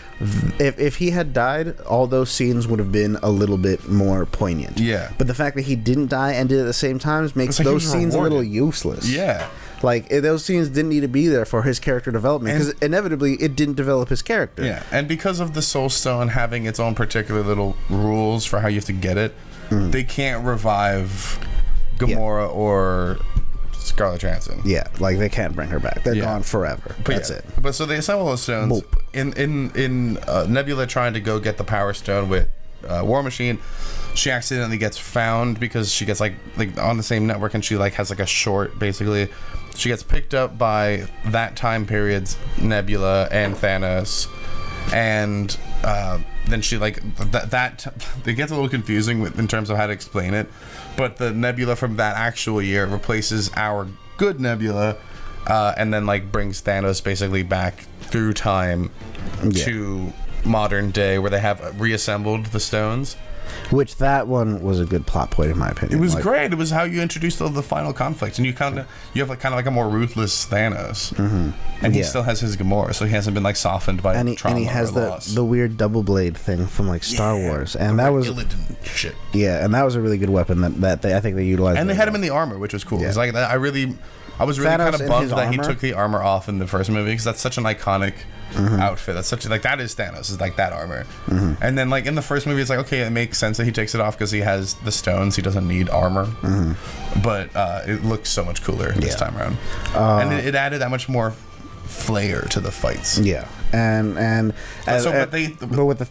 if he had died, all those scenes would have been a little bit more poignant.
Yeah.
But the fact that he didn't die and did it at the same time makes those scenes a little useless.
Yeah.
Those scenes didn't need to be there for his character development because inevitably it didn't develop his character.
Yeah. And because of the Soul Stone having its own particular little rules for how you have to get it, they can't revive Gamora or Scarlett Johansson.
Yeah, they can't bring her back. They're gone forever.
But
that's it.
But so they assemble those stones.
Boop.
In Nebula trying to go get the Power Stone with War Machine, she accidentally gets found because she gets on the same network, and she has a short. Basically, she gets picked up by that time period's Nebula and Thanos, and then she that it gets a little confusing in terms of how to explain it, but the Nebula from that actual year replaces our good Nebula, and then brings Thanos basically back through time to modern day where they have reassembled the stones.
Which that one was a good plot point in my opinion.
It was great. It was how you introduced the final conflict, and you have a more ruthless Thanos, and he still has his Gamora, so he hasn't been softened by trauma.
And he has
loss.
the weird double blade thing from Star Wars, and that was
shit.
Yeah, and that was a really good weapon that I think they utilized.
And they had him in the armor, which was cool. It's I really I was really
Thanos
kind of
in
bummed
his
that he
armor?
took the armor off in the first movie because that's such an iconic outfit. That's such like that is Thanos. Is like that armor. And then like in the first movie, it's like okay, it makes sense that he takes it off because he has the stones. He doesn't need armor. But it looks so much cooler this time around, and it added that much more flair to the fights.
Yeah, and but with the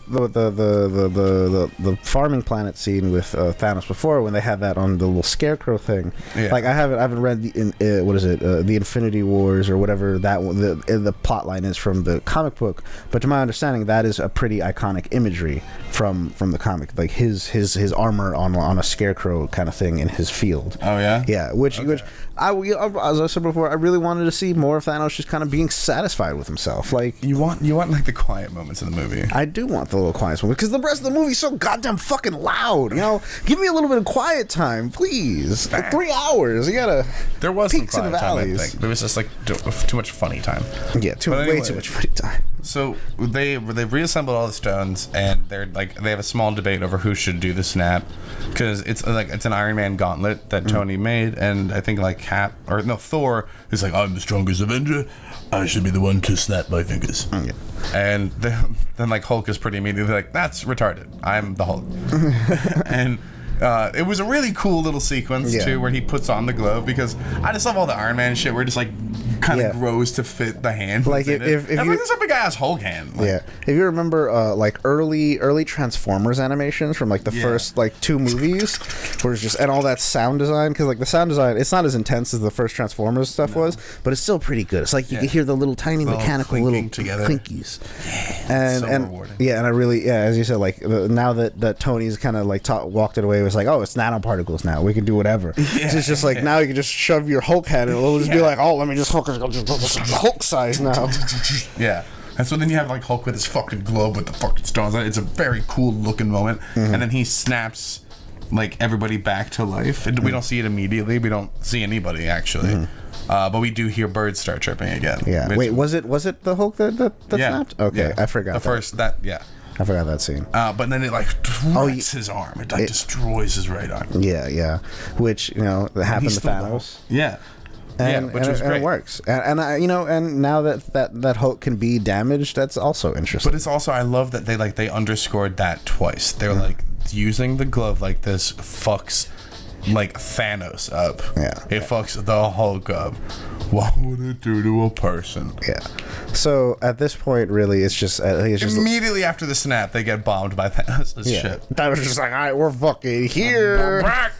farming planet scene with Thanos before, when they had that on the little scarecrow thing, like I haven't read the Infinity Wars or whatever the plot line is from the comic book, but to my understanding, that is a pretty iconic imagery from the comic, like his armor on a scarecrow kind of thing in his field.
Oh yeah,
which as I said before, I really wanted to see more of Thanos just kind of being satisfied with himself. Like
you want like the quiet moments in the movie.
I do want the little quiet moments because the rest of the movie's so goddamn fucking loud. You know, give me a little bit of quiet time, please. Like 3 hours. You gotta.
There was
peaks
some
and
quiet time. I
valleys.
think there was just like too much funny time.
Yeah, way too much funny time.
So they reassembled all the stones, and they have a small debate over who should do the snap, because it's an Iron Man gauntlet that Tony made, and I think Thor is like, I'm the strongest Avenger, I should be the one to snap my fingers.
Yeah.
And then like Hulk is pretty immediately like, that's retarded, I'm the Hulk. And it was a really cool little sequence too, where he puts on the glove, because I just love all the Iron Man shit where it just like kind of grows to fit the hand.
Like if
there's a big ass Hulk hand. Like,
if you remember like early Transformers animations from like the first like 2 movies, where it's just and all that sound design, because like the sound design, it's not as intense as the first Transformers stuff was, but it's still pretty good. It's like you can hear the little tiny mechanical little clinkies, and
rewarding.
And I really as you said, like now that Tony's kind of like walked it away, it was like, oh, it's nanoparticles now, we can do whatever. It's just like now you can just shove your Hulk head and it'll just be like, oh, let me just focus Hulk size now.
Yeah. And so then you have like Hulk with his fucking globe with the fucking stones on it. It's a very cool looking moment. And then he snaps like everybody back to life. And we don't see it immediately. We don't see anybody actually. But we do hear birds start chirping again.
Yeah. Wait, was it the Hulk that snapped? Okay, I forgot. I forgot that scene.
But then it like wrecks his arm. It like destroys his right arm.
Yeah. Which that happened to Thanos.
Yeah.
Which was great. It works, and now that Hulk can be damaged, that's also interesting.
But it's also, I love that they underscored that twice. They're like, using the glove like this fucks like Thanos up.
Yeah,
it fucks the Hulk up. What would it do to a person?
Yeah. So at this point, really, it's just
immediately after the snap, they get bombed by Thanos' ship.
Thanos is just like, all right, we're fucking here.
We're back.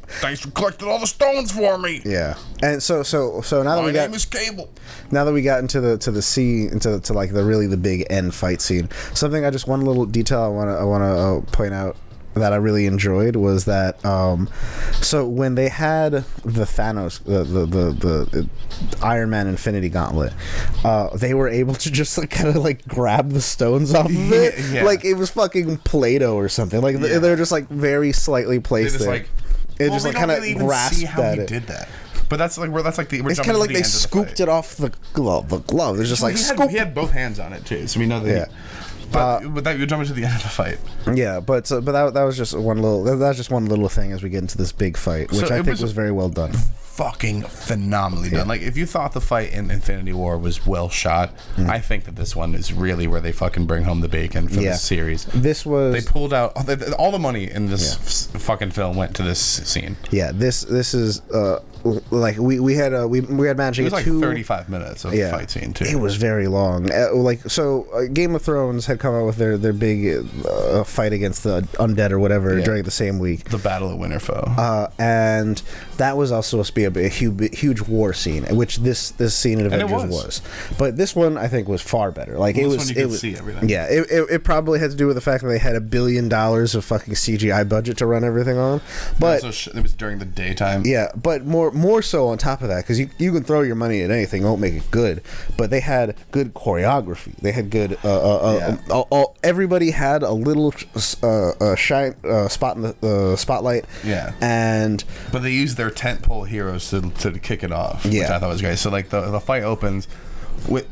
Thanks for collecting all the stones for me.
Yeah, and so now that
my name is Cable.
Now that we got into the scene, into like the big end fight scene, one little detail I want to point out that I really enjoyed was that so when they had the Thanos the Iron Man Infinity Gauntlet, they were able to just like kind of like grab the stones off of it, like it was fucking Play-Doh or something. Like they're just like very slightly placed there. It just like kind of grasped at it.
Did that. But that's like
it's kind of like they scooped it off the glove. It's just like
he had both hands on it too, so we know that. Yeah. But that you're jumping to the end of the fight.
Yeah, but that was just one little thing as we get into this big fight, which I think was very well done.
Fucking phenomenally done. Like, if you thought the fight in Infinity War was well shot, I think that this one is really where they fucking bring home the bacon for this series.
They
pulled out all the money in this fucking film went to this scene.
Yeah, this is like we had managed to get
35 minutes of fight scene too.
It was very long. Game of Thrones had come out with their big fight against the undead or whatever during the same week,
the Battle of Winterfell,
and that was also supposed to be a huge war scene, which this scene in Avengers was. But this one I think was far better. Like it was
see everything.
Yeah, it probably had to do with the fact that they had $1 billion of fucking CGI budget to run everything on. But
it was during the daytime.
Yeah, but more so on top of that, because you can throw your money at anything, it won't make it good. But they had good choreography. They had good. Everybody had a little spot in the spotlight.
Yeah, but they used their tentpole heroes to kick it off, which I thought was great. So like the fight opens with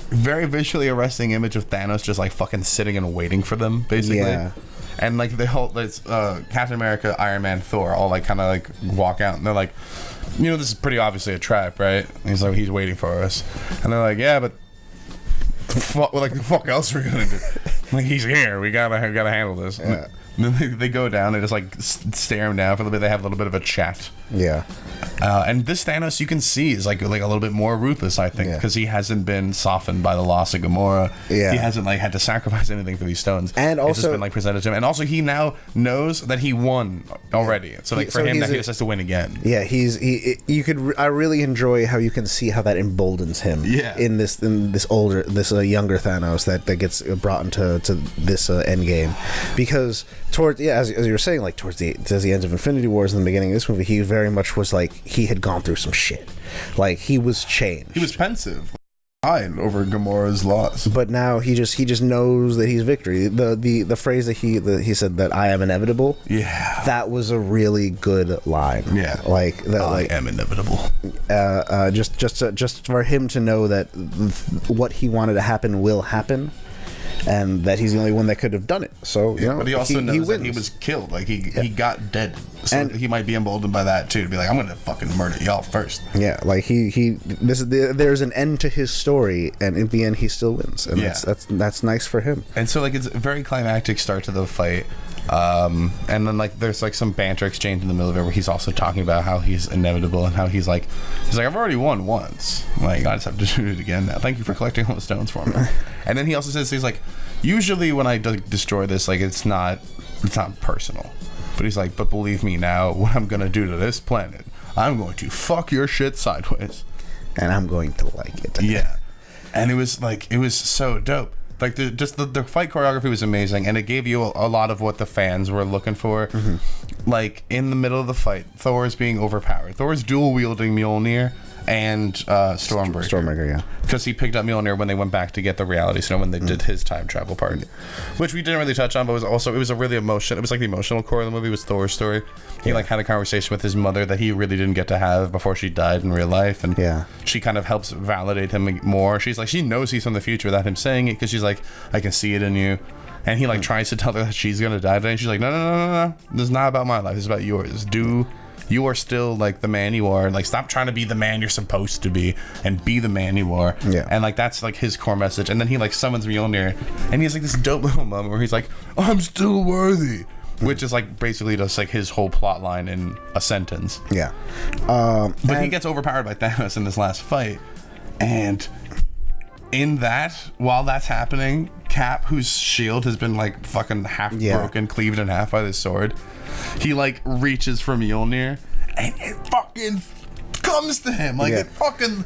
very visually arresting image of Thanos just like fucking sitting and waiting for them, basically. Yeah. and like the whole Captain America, Iron Man, Thor all like kind of like walk out, and they're like, you know, this is pretty obviously a trap, right? And he's like, he's waiting for us, and they're like, yeah, but the fuck else are we gonna do? Like, he's here, we gotta handle this.
Yeah.
And then they go down, they just like stare him down for a little bit. They have a little bit of a chat.
Yeah.
And this Thanos, you can see, is like a little bit more ruthless, I think, because he hasn't been softened by the loss of Gamora.
Yeah.
He hasn't like had to sacrifice anything for these stones.
And
it's just
also
been like presented to him. And also, he now knows that he won already. So like for him, that he just has to win again.
Yeah, I really enjoy how you can see how that emboldens him.
Yeah.
In this younger Thanos that gets brought into this Endgame, because as you were saying, like towards the end of Infinity Wars in the beginning of this movie, he very much was like he had gone through some shit, like he was changed.
He was pensive, over Gamora's loss,
but now he just knows that he's victory. The phrase that he said, that I am inevitable.
Yeah,
that was a really good line.
Yeah,
like that.
I am inevitable.
Just for him to know that what he wanted to happen will happen. And that he's the only one that could have done it. So, you know,
but he also knows that he was killed. Like, he got dead. So and he might be emboldened by that, too. To be like, I'm going to fucking murder y'all first.
Yeah, like, there's an end to his story, and in the end, he still wins. And that's nice for him.
And so, like, it's a very climactic start to the fight. And then, like, there's, like, some banter exchange in the middle of it where he's also talking about how he's inevitable and how he's like, I've already won once. Like, I just have to do it again now. Thank you for collecting all the stones for me. And then he also says, he's like, usually when I destroy this, like, it's not personal. But he's like, but believe me now, what I'm going to do to this planet, I'm going to fuck your shit sideways.
And I'm going to like it.
Yeah. And it was so dope. Like, the fight choreography was amazing, and it gave you a lot of what the fans were looking for. Mm-hmm. Like, in the middle of the fight, Thor is being overpowered. Thor is dual-wielding Mjolnir and Stormbreaker.
Stormbreaker, yeah.
Because he picked up Mjolnir when they went back to get the reality stone, when they did his time travel part. Which we didn't really touch on, but it was a really emotional... It was like the emotional core of the movie was Thor's story. He like had a conversation with his mother that he really didn't get to have before she died in real life, and she kind of helps validate him more. She's like, she knows he's from the future without him saying it, because she's like, I can see it in you. And he like tries to tell her that she's gonna die today, and she's like, no, this is not about my life, this is about yours. You are still like the man you are. Like, stop trying to be the man you're supposed to be, and be the man you are.
Yeah.
And like that's like his core message. And then he like summons Mjolnir, and he has like this dope little moment where he's like, I'm still worthy, which is like basically just like his whole plot line in a sentence.
Yeah.
But he gets overpowered by Thanos in this last fight, and in that, while that's happening, Cap, whose shield has been like fucking half broken, cleaved in half by this sword, he like reaches for Mjolnir, and it fucking comes to him like it fucking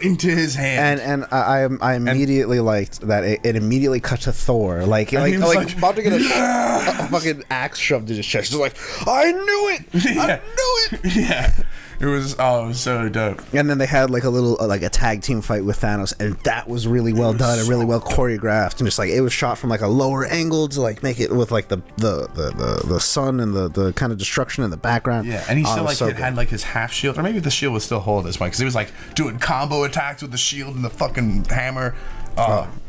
into his hand.
And I immediately liked that it immediately cut to Thor, like about to get a fucking axe shoved in his chest. Just like, I knew it, I knew it.
Yeah. It was so dope.
And then they had like a little like a tag team fight with Thanos, and that was really well done and really well choreographed, and just like it was shot from like a lower angle to like make it with like the sun and the kind of destruction in the background.
Yeah, and he still like had like his half shield, or maybe the shield was still whole at this point, because he was like doing combo attacks with the shield and the fucking hammer.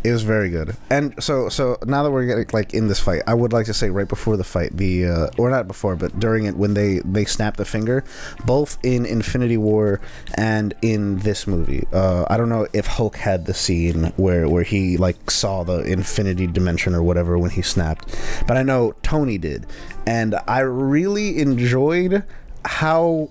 It was very good. And so now that we're getting like in this fight, I would like to say right before the fight, or not before, but during it, when they snap the finger, both in Infinity War and in this movie, I don't know if Hulk had the scene where he like saw the infinity dimension or whatever when he snapped, but I know Tony did, and I really enjoyed how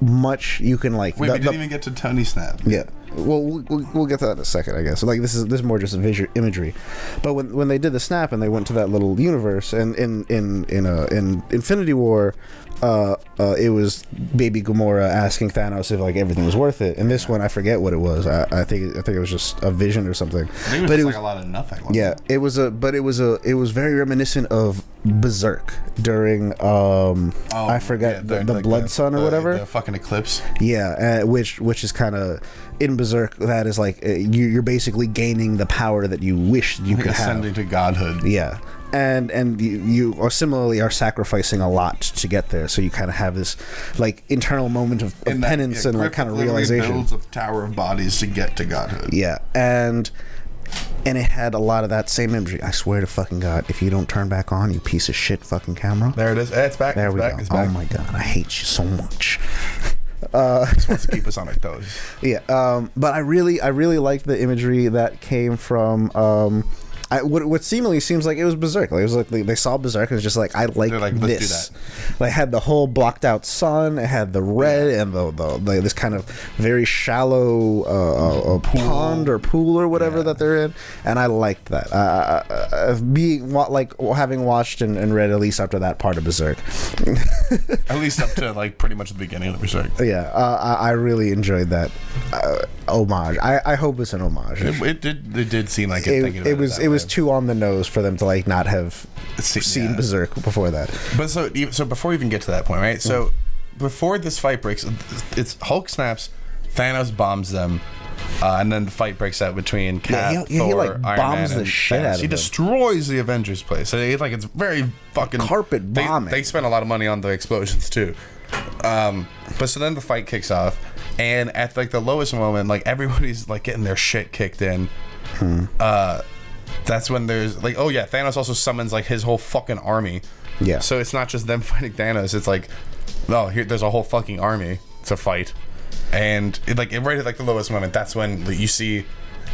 much you can like.
Wait, we didn't even get to Tony snap.
Yeah. Well, we'll get to that in a second, I guess. So, like, this is more just visual imagery, but when they did the snap and they went to that little universe, and in Infinity War, it was Baby Gamora asking Thanos if like everything was worth it. And this one, I forget what it was. I think it was just a vision or something.
I think it was like a lot of nothing.
Yeah, it was very reminiscent of Berserk during I forget the Blood Sun or whatever.
The fucking eclipse.
Yeah, which is kind of. In Berserk, that is like you're basically gaining the power that you wish you could have.
Ascending to godhood.
Yeah, and you are similarly are sacrificing a lot to get there. So you kind of have this like internal moment of penance and like kind of realization.
Builds a tower of bodies to get to godhood.
Yeah, and And it had a lot of that same imagery. I swear to fucking God, if you don't turn back on, you piece of shit fucking camera.
There it is. It's back.
There
it's
we
back.
go.
It's back.
Oh my God, I hate you so much.
Just wants to keep us on our toes.
Yeah, but I really liked the imagery that came from what seemingly seems like it was Berserk. Like, it was like they saw Berserk and it's just like, I like
Let's
this.
do that.
Like, had the whole blocked out sun, it had the red and the this kind of very shallow pond or pool or whatever that they're in, and I liked that. Having watched and read at least up to that part of Berserk,
At least up to like pretty much the beginning of Berserk.
yeah, I really enjoyed that homage. I hope it's an homage.
It did seem like it.
It was too on the nose for them to like not have seen Berserk before that.
But so before we even get to that point, right? So before this fight breaks, it's Hulk snaps, Thanos bombs them, and then the fight breaks out between Cap, Thor,
he like
Iron
bombs
Man,
the
and
shit
Thanos.
out of
He
them.
destroys the Avengers place. So it's very fucking
Carpet bombing.
They spent a lot of money on the explosions too. But so then the fight kicks off, and at like the lowest moment, like everybody's like getting their shit kicked in. That's when there's like, oh yeah, Thanos also summons like his whole fucking army.
Yeah.
So it's not just them fighting Thanos. It's like, no, there's a whole fucking army to fight, and right at like the lowest moment, that's when you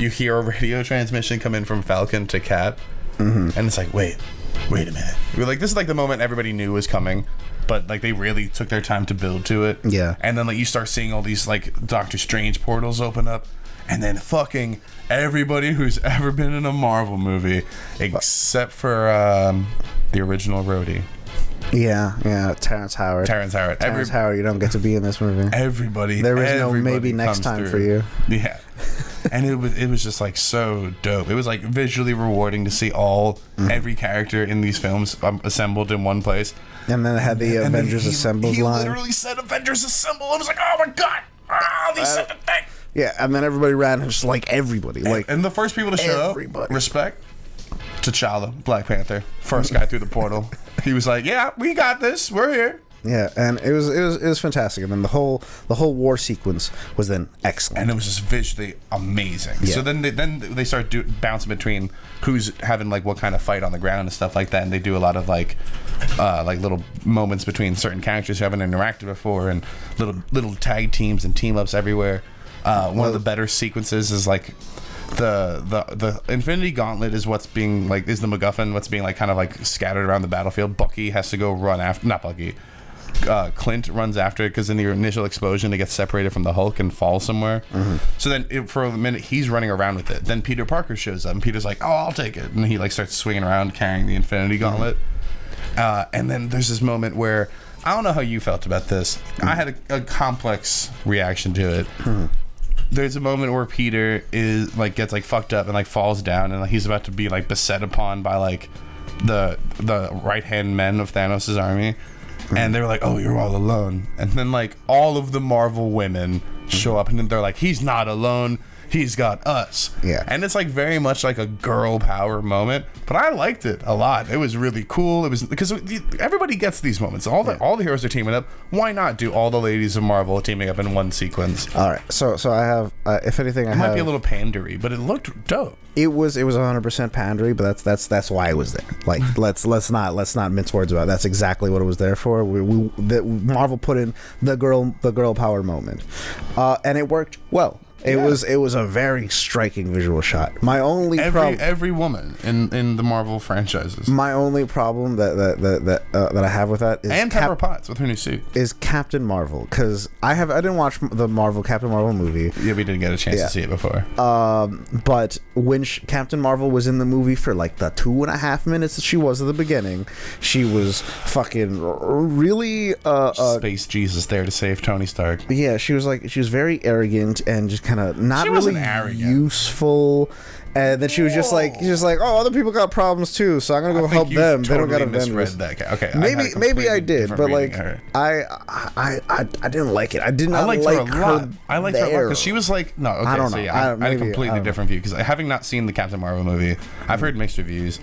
hear a radio transmission come in from Falcon to Cap, and it's like, wait a minute. We're like, this is like the moment everybody knew was coming, but like they really took their time to build to it.
Yeah.
And then like you start seeing all these like Doctor Strange portals open up, and then fucking everybody who's ever been in a Marvel movie, except for the original Rhodey.
Yeah, Terrence Howard.
Terrence
Howard, you don't get to be in this movie.
Everybody.
There was no
everybody
maybe next
comes
time
through.
for you.
Yeah. And it was just like so dope. It was like visually rewarding to see every character in these films assembled in one place.
And then it had the Avengers Assembles
he
line.
He literally said Avengers Assemble. I was like, oh my God. They said the thing.
Yeah, and then everybody ran and just like everybody.
And the first people to show up, respect, T'Challa, Black Panther. First guy through the portal. He was like, yeah, we got this. We're here.
Yeah, and it was fantastic. And then the whole war sequence was then excellent.
And it was just visually amazing.
Yeah.
So then they start bouncing between who's having like what kind of fight on the ground and stuff like that. And they do a lot of like little moments between certain characters who haven't interacted before, and little tag teams and team ups everywhere. One of the better sequences is like the Infinity Gauntlet is what's being like is the MacGuffin, what's being like kind of like scattered around the battlefield. Bucky has to go run after, not Bucky. Clint runs after it because in the initial explosion it gets separated from the Hulk and falls somewhere. So then for a minute he's running around with it. Then Peter Parker shows up and Peter's like, oh, I'll take it, and he like starts swinging around carrying the Infinity Gauntlet. And then there's this moment where I don't know how you felt about this. I had a complex reaction to it. There's a moment where Peter is like gets like fucked up and like falls down, and like he's about to be like beset upon by like the right hand men of Thanos' army. And they were like, oh, you're all alone. And then like all of the Marvel women show up, and then they're like, he's not alone, he's got us.
Yeah.
And it's like very much like a girl power moment, but I liked it a lot. It was really cool. It was because everybody gets these moments. All the heroes are teaming up. Why not do all the ladies of Marvel teaming up in one sequence?
All right, so I have, if anything,
It might be a little pandery, but it looked dope.
It was 100% pandery, but that's why it was there. Like let's not mince words about it. That's exactly what it was there for. Marvel put in the girl power moment, and it worked well. It was a very striking visual shot. My only problem,
every woman in the Marvel franchises.
my only problem that I have with that is
And Pepper Potts with her new suit.
is Captain Marvel, because I didn't watch the Captain Marvel movie.
Yeah, we didn't get a chance to see it before.
But when Captain Marvel was in the movie for like the 2.5 minutes that she was at the beginning, she was fucking really
Space Jesus there to save Tony Stark.
yeah, she was very arrogant and just kind of not
She
really
wasn't arrogant.
useful. And then she was just like, oh, other people got problems too, so I'm gonna go help them. They don't got Avengers.
Okay,
Maybe I did, but like
her.
I didn't like it. I did not
I liked
like
her a lot. I liked her a lot
there.
because she was like, no, okay,
I don't
so
know.
yeah, I had a
Maybe, I
completely
don't
different view because having not seen the Captain Marvel movie, I've heard mixed reviews.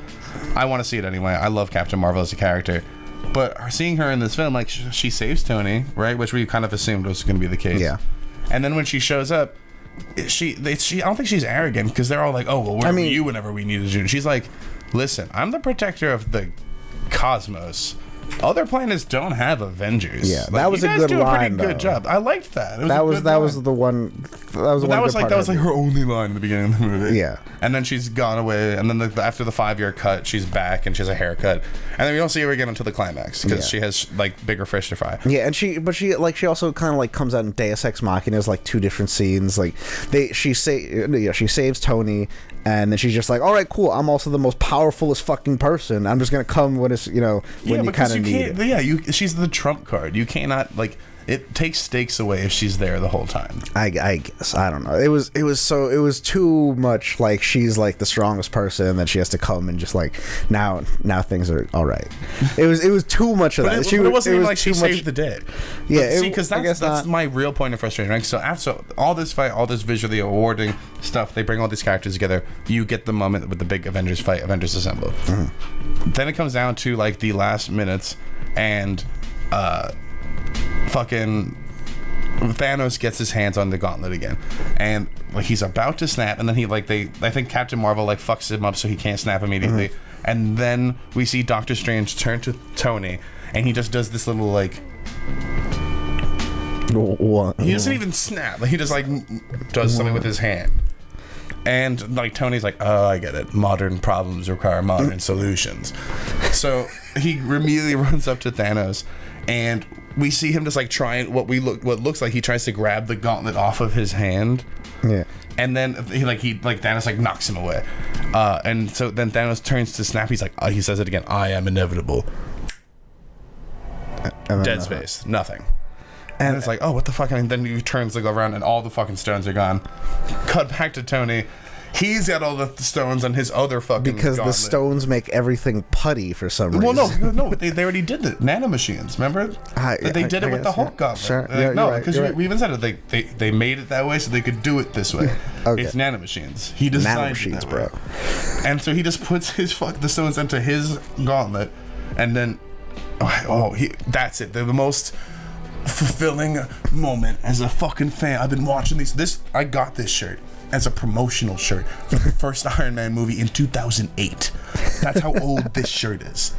I want to see it anyway. I love Captain Marvel as a character, but seeing her in this film, like she saves Tony, right, which we kind of assumed was going to be the case.
Yeah.
And then when she shows up, she I don't think she's arrogant because they're all like, oh, well, where were you whenever we needed you? And she's like, listen, I'm the protector of the cosmos. Other planets don't have Avengers.
Yeah, that was a good line.
Pretty good job. I liked that.
That was the one. That was like
her only line in the beginning of the movie.
Yeah,
and then she's gone away, and then after the 5-year cut, she's back and she has a haircut, and then we don't see her again until the climax because she has like bigger fish to fry.
Yeah, and she also kind of like comes out in Deus Ex Machina. There's like 2 different scenes. Like she saves Tony. And then she's just like, all right, cool. I'm also the most powerfulest fucking person. I'm just gonna come when it's when you kind of need it.
Yeah, she's the trump card. You cannot like. It takes stakes away if she's there the whole time.
I guess I don't know. It was too much like she's like the strongest person that she has to come and just like now things are all right. It was too much of that.
But it wasn't even like she saved the day.
Yeah,
because that's my real point of frustration. Right? So after all this fight, all this visually awarding stuff, they bring all these characters together. You get the moment with the big Avengers fight. Avengers Assemble. Mm-hmm. Then it comes down to like the last minutes and. Fucking Thanos gets his hands on the gauntlet again, and like he's about to snap, and then I think Captain Marvel like fucks him up so he can't snap immediately, and then we see Doctor Strange turn to Tony, and he just does this little like.
What?
He doesn't even snap. Like he just like does something with his hand. And like Tony's like, oh, I get it. Modern problems require modern solutions. So he immediately runs up to Thanos, and we see him just like trying what looks like he tries to grab the gauntlet off of his hand.
Yeah.
And then Thanos like knocks him away. And so then Thanos turns to snap. He's like, he says it again. I am inevitable. Dead space. Nothing. And it's like, oh, what the fuck? And then he turns to go around, and all the fucking stones are gone. Cut back to Tony. He's got all the stones on his other fucking
because
gauntlet.
The stones make everything putty for some reason.
Well, no, they already did the nanomachines. Remember? They did it with the Hulk gauntlet.
Sure.
No, because we even said it. They made it that way so they could do it this way.
Okay.
It's nanomachines. He designed
nanomachines,
it that
bro.
way. And so he just puts the stones into his gauntlet, and then that's it. They're the most fulfilling moment as a fucking fan. I've been watching I got this shirt as a promotional shirt for the first Iron Man movie in 2008. That's how old this shirt is.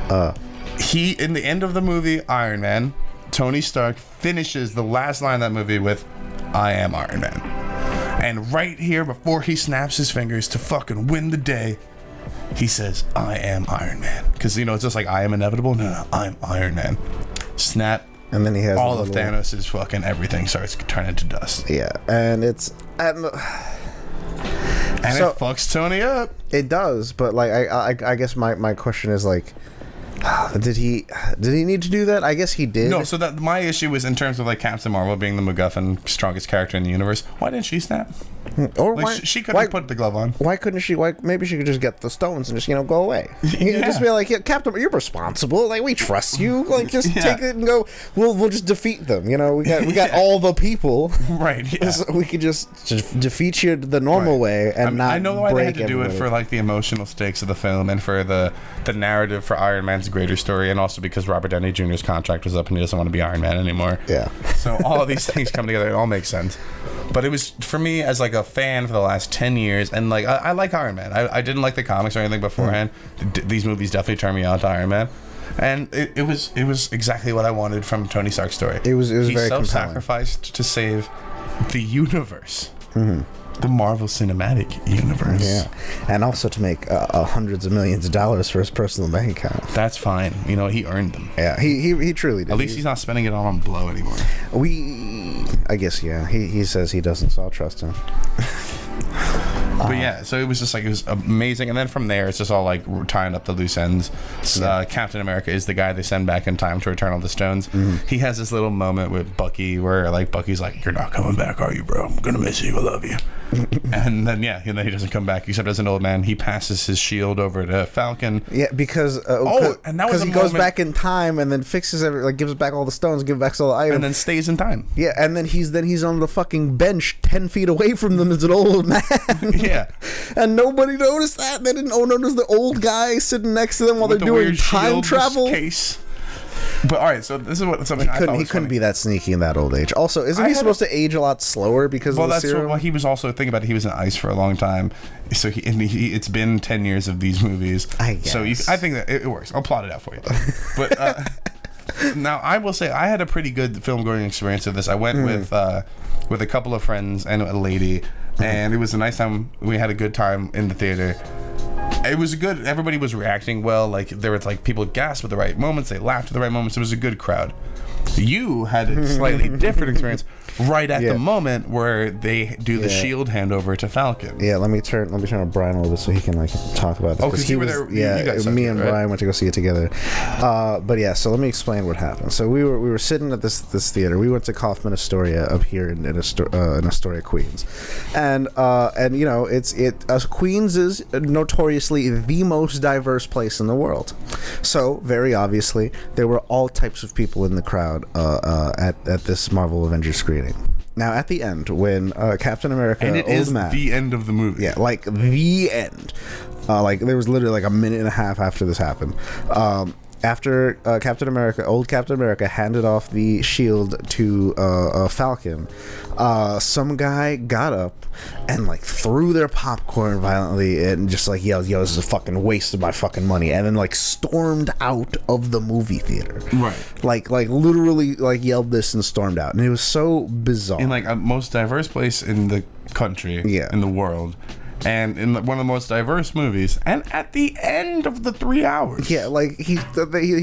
In the end of the movie Iron Man, Tony Stark finishes the last line of that movie with I am Iron Man. And right here before he snaps his fingers to fucking win the day, he says I am Iron Man. Because it's just like I am inevitable. No, I'm Iron Man. Snap.
And then he has
all of Thanos' fucking everything starts turning to dust.
Yeah, and it
fucks Tony up.
It does, but like I guess my question is like, did he need to do that? I guess he did.
No, so that my issue was in terms of like Captain Marvel being the MacGuffin strongest character in the universe. Why didn't she snap?
Or
like, she could have put the glove on.
Why couldn't she? Maybe she could just get the stones and just go away. Just be like, yeah, Captain, you're responsible. Like we trust you. Like just take it and go. We'll just defeat them. We got all the people.
Right. Yeah.
So we could just defeat you the normal way and not.
I know why they had to
everybody.
do it for like the emotional stakes of the film and for the narrative for Iron Man's greater story, and also because Robert Downey Jr.'s contract was up and he doesn't want to be Iron Man anymore.
Yeah.
So all of these things come together. It all makes sense. But it was, for me, as like a fan for the last 10 years, and like I like Iron Man. I didn't like the comics or anything beforehand. These movies definitely turned me on to Iron Man. And it was exactly what I wanted from Tony Stark's story.
It was very compelling.
He self-sacrificed to save the universe. Mm-hmm. The Marvel Cinematic Universe.
Yeah. And also to make hundreds of millions of dollars for his personal bank account.
That's fine. He earned them.
Yeah, he truly did.
At least he's not spending it all on blow anymore.
I guess, yeah. He says he doesn't, so I'll trust him.
But yeah, so it was just like, it was amazing. And then from there, it's just all like tying up the loose ends. Captain America is the guy they send back in time to return all the stones. Mm-hmm. He has this little moment with Bucky where like Bucky's like, you're not coming back, are you, bro? I'm going to miss you. I love you. And then, he doesn't come back except as an old man. He passes his shield over to Falcon.
Yeah, because
and that was
he goes back in time and then fixes gives back all the stones, gives back all the items,
and then stays in time.
Yeah, and then he's on the fucking bench 10 feet away from them as an old man.
Yeah,
and nobody noticed that. They didn't notice the old guy sitting next to them while
with
they're doing time travel.
Case. But all right, so this is what something
He couldn't be that sneaky in that old age. Also, isn't he supposed to age a lot slower because of the serum?
Well, he was also thinking about it. He was in ice for a long time, so it's been 10 years of these movies.
I guess.
So I think that it works. I'll plot it out for you. But now I will say I had a pretty good film going experience of this. I went with a couple of friends and a lady, and it was a nice time. We had a good time in the theater. It was good. Everybody was reacting well. Like there was like people gasped at the right moments. They laughed at the right moments. It was a good crowd. You had a slightly different experience right at the moment where they do the shield handover to Falcon.
Yeah, let me turn on Brian a little bit so he can like talk about this.
Oh, because you were there.
Yeah,
you guys
me and
right?
Brian went to go see it together. But yeah, so let me explain what happened. So we were sitting at this theater. We went to Kaufman Astoria up here in Astoria, Queens, and you know Queens is notoriously the most diverse place in the world. So very obviously there were all types of people in the crowd at this Marvel Avengers screening. Now at the end when Captain America
and it
Old
is
Man,
the end of the movie.
Yeah, like the end. Like there was literally like a minute and a half after this happened. After old Captain America handed off the shield to Falcon, some guy got up and like threw their popcorn violently and just like yelled, "Yo, this is a fucking waste of my fucking money," and then like stormed out of the movie theater.
Right.
Like literally like yelled this and stormed out, and it was so bizarre.
In like a most diverse place in the country, in the world. And in one of the most diverse movies, and at the end of the 3 hours,
like he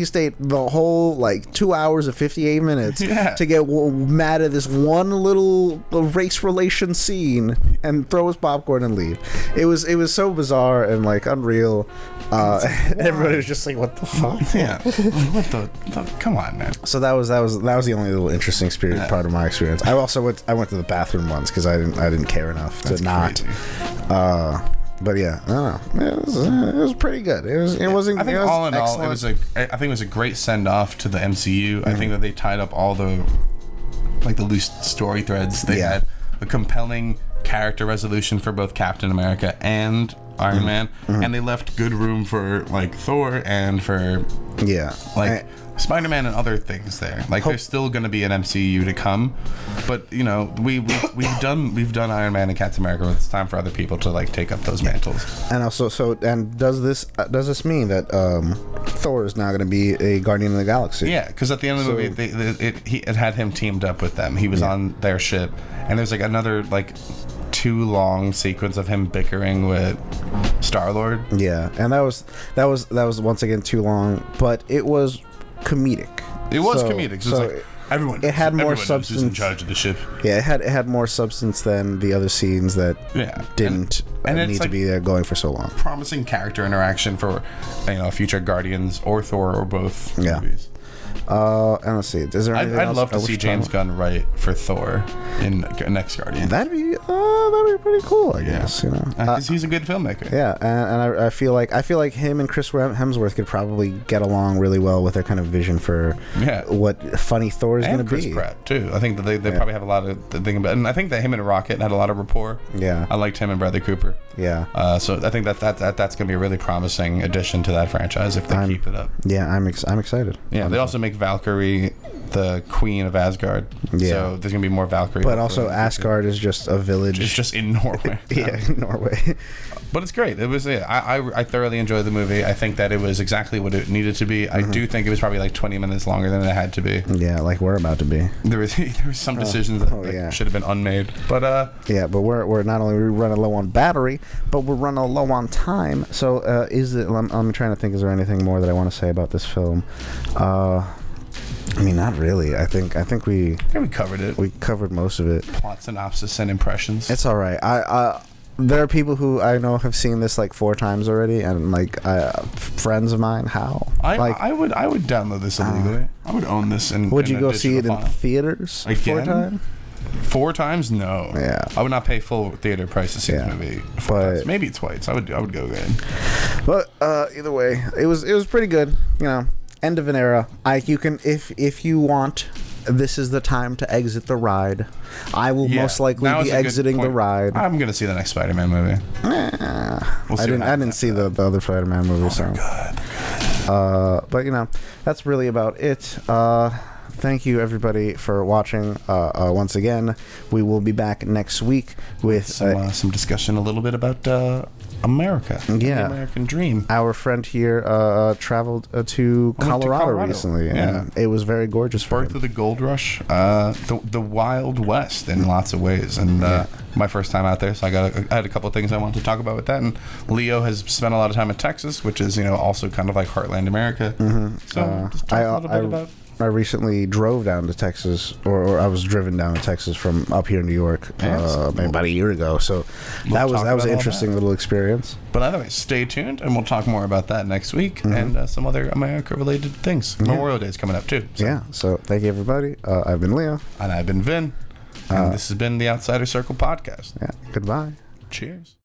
stayed the whole like 2 hours and 58 minutes to get mad at this one little race relation scene and throw his popcorn and leave. It was so bizarre and like unreal. Everybody was just like, "What the fuck?"
Yeah, what the come on, man.
So that was the only little interesting part of my experience. I also went to the bathroom once because I didn't care enough to not. But yeah, I don't know. It was pretty good. It wasn't.
I think all in all, I think it was a great send off to the MCU. I think that they tied up all the loose story threads. They had a compelling character resolution for both Captain America and Iron Man, and they left good room for like Thor and for Spider-Man and other things there. Like there's still going to be an MCU to come, but you know we've done Iron Man and Captain America. It's time for other people to like take up those mantles.
And also, does this mean that Thor is now going to be a Guardian of the Galaxy?
Yeah, because at the end of the movie, it had him teamed up with them. He was on their ship, and there's like another like too long sequence of him bickering with Star-Lord.
Yeah, and that was once again too long, but it was comedic.
It was comedic. So it's like everyone.
It had more substance.
Who's in charge of the ship?
Yeah, it had more substance than the other scenes that didn't need to be there going for so long.
Promising character interaction for future Guardians or Thor or both movies.
And let's see. Is there anything else?
I'd love to see James Gunn write for Thor in next Guardian.
That'd be pretty cool, I guess. You know,
because he's a good filmmaker.
Yeah, and I feel like him and Chris Hemsworth could probably get along really well with their kind of vision for what funny Thor is going to be.
And Chris Pratt too. I think that they probably have a lot of thinking about, and I think that him and Rocket had a lot of rapport.
Yeah,
I liked him and Bradley Cooper.
Yeah.
So I think that's going to be a really promising addition to that franchise if they keep it up.
Yeah, I'm excited.
Yeah, they also make Valkyrie the queen of Asgard. Yeah. So there's going to be more Valkyrie.
But also Asgard is just a village.
It's just in Norway.
In Norway.
But it's great. It was. I thoroughly enjoyed the movie. I think that it was exactly what it needed to be. I do think it was probably like 20 minutes longer than it had to be.
Yeah, like we're about to be.
There was some decisions that should have been unmade. But
but we're not only running low on battery, but we're running low on time. So I'm trying to think. Is there anything more that I want to say about this film? I mean, not really. I think we
covered it.
We covered most of it.
Plot synopsis and impressions.
It's all right. There are people who I know have seen this like 4 times already, and like friends of mine. How?
I would download this illegally. I would own this.
Would you go see it in theaters?
Again?
4 times?
4 times? No.
Yeah.
I would not pay full theater price to see the movie 4 times. Maybe twice. I would go again.
But either way, it was pretty good. You know. End of an era. You can if you want. This is the time to exit the ride. I will most likely be exiting the ride.
I'm gonna see the next Spider-Man movie.
I didn't see the other Spider-Man movie. So.
Good.
But that's really about it. Thank you everybody for watching. Once again, we will be back next week with
some discussion a little bit about America, the American dream.
Our friend here traveled to Colorado recently, and it was very gorgeous for
Birth
him.
of the Gold Rush, the Wild West in lots of ways, and my first time out there, so I had a couple of things I wanted to talk about with that. And Leo has spent a lot of time in Texas, which is also kind of like Heartland America. So just talk a little bit about.
I recently drove down to Texas, or I was driven down to Texas from up here in New York maybe about a year ago. So that was an interesting little experience.
But anyway, stay tuned, and we'll talk more about that next week and some other America-related things. Memorial Day is coming up too. So.
So thank you everybody. I've been Leo,
and I've been Vin, and this has been the Outsider Circle podcast.
Goodbye.
Cheers.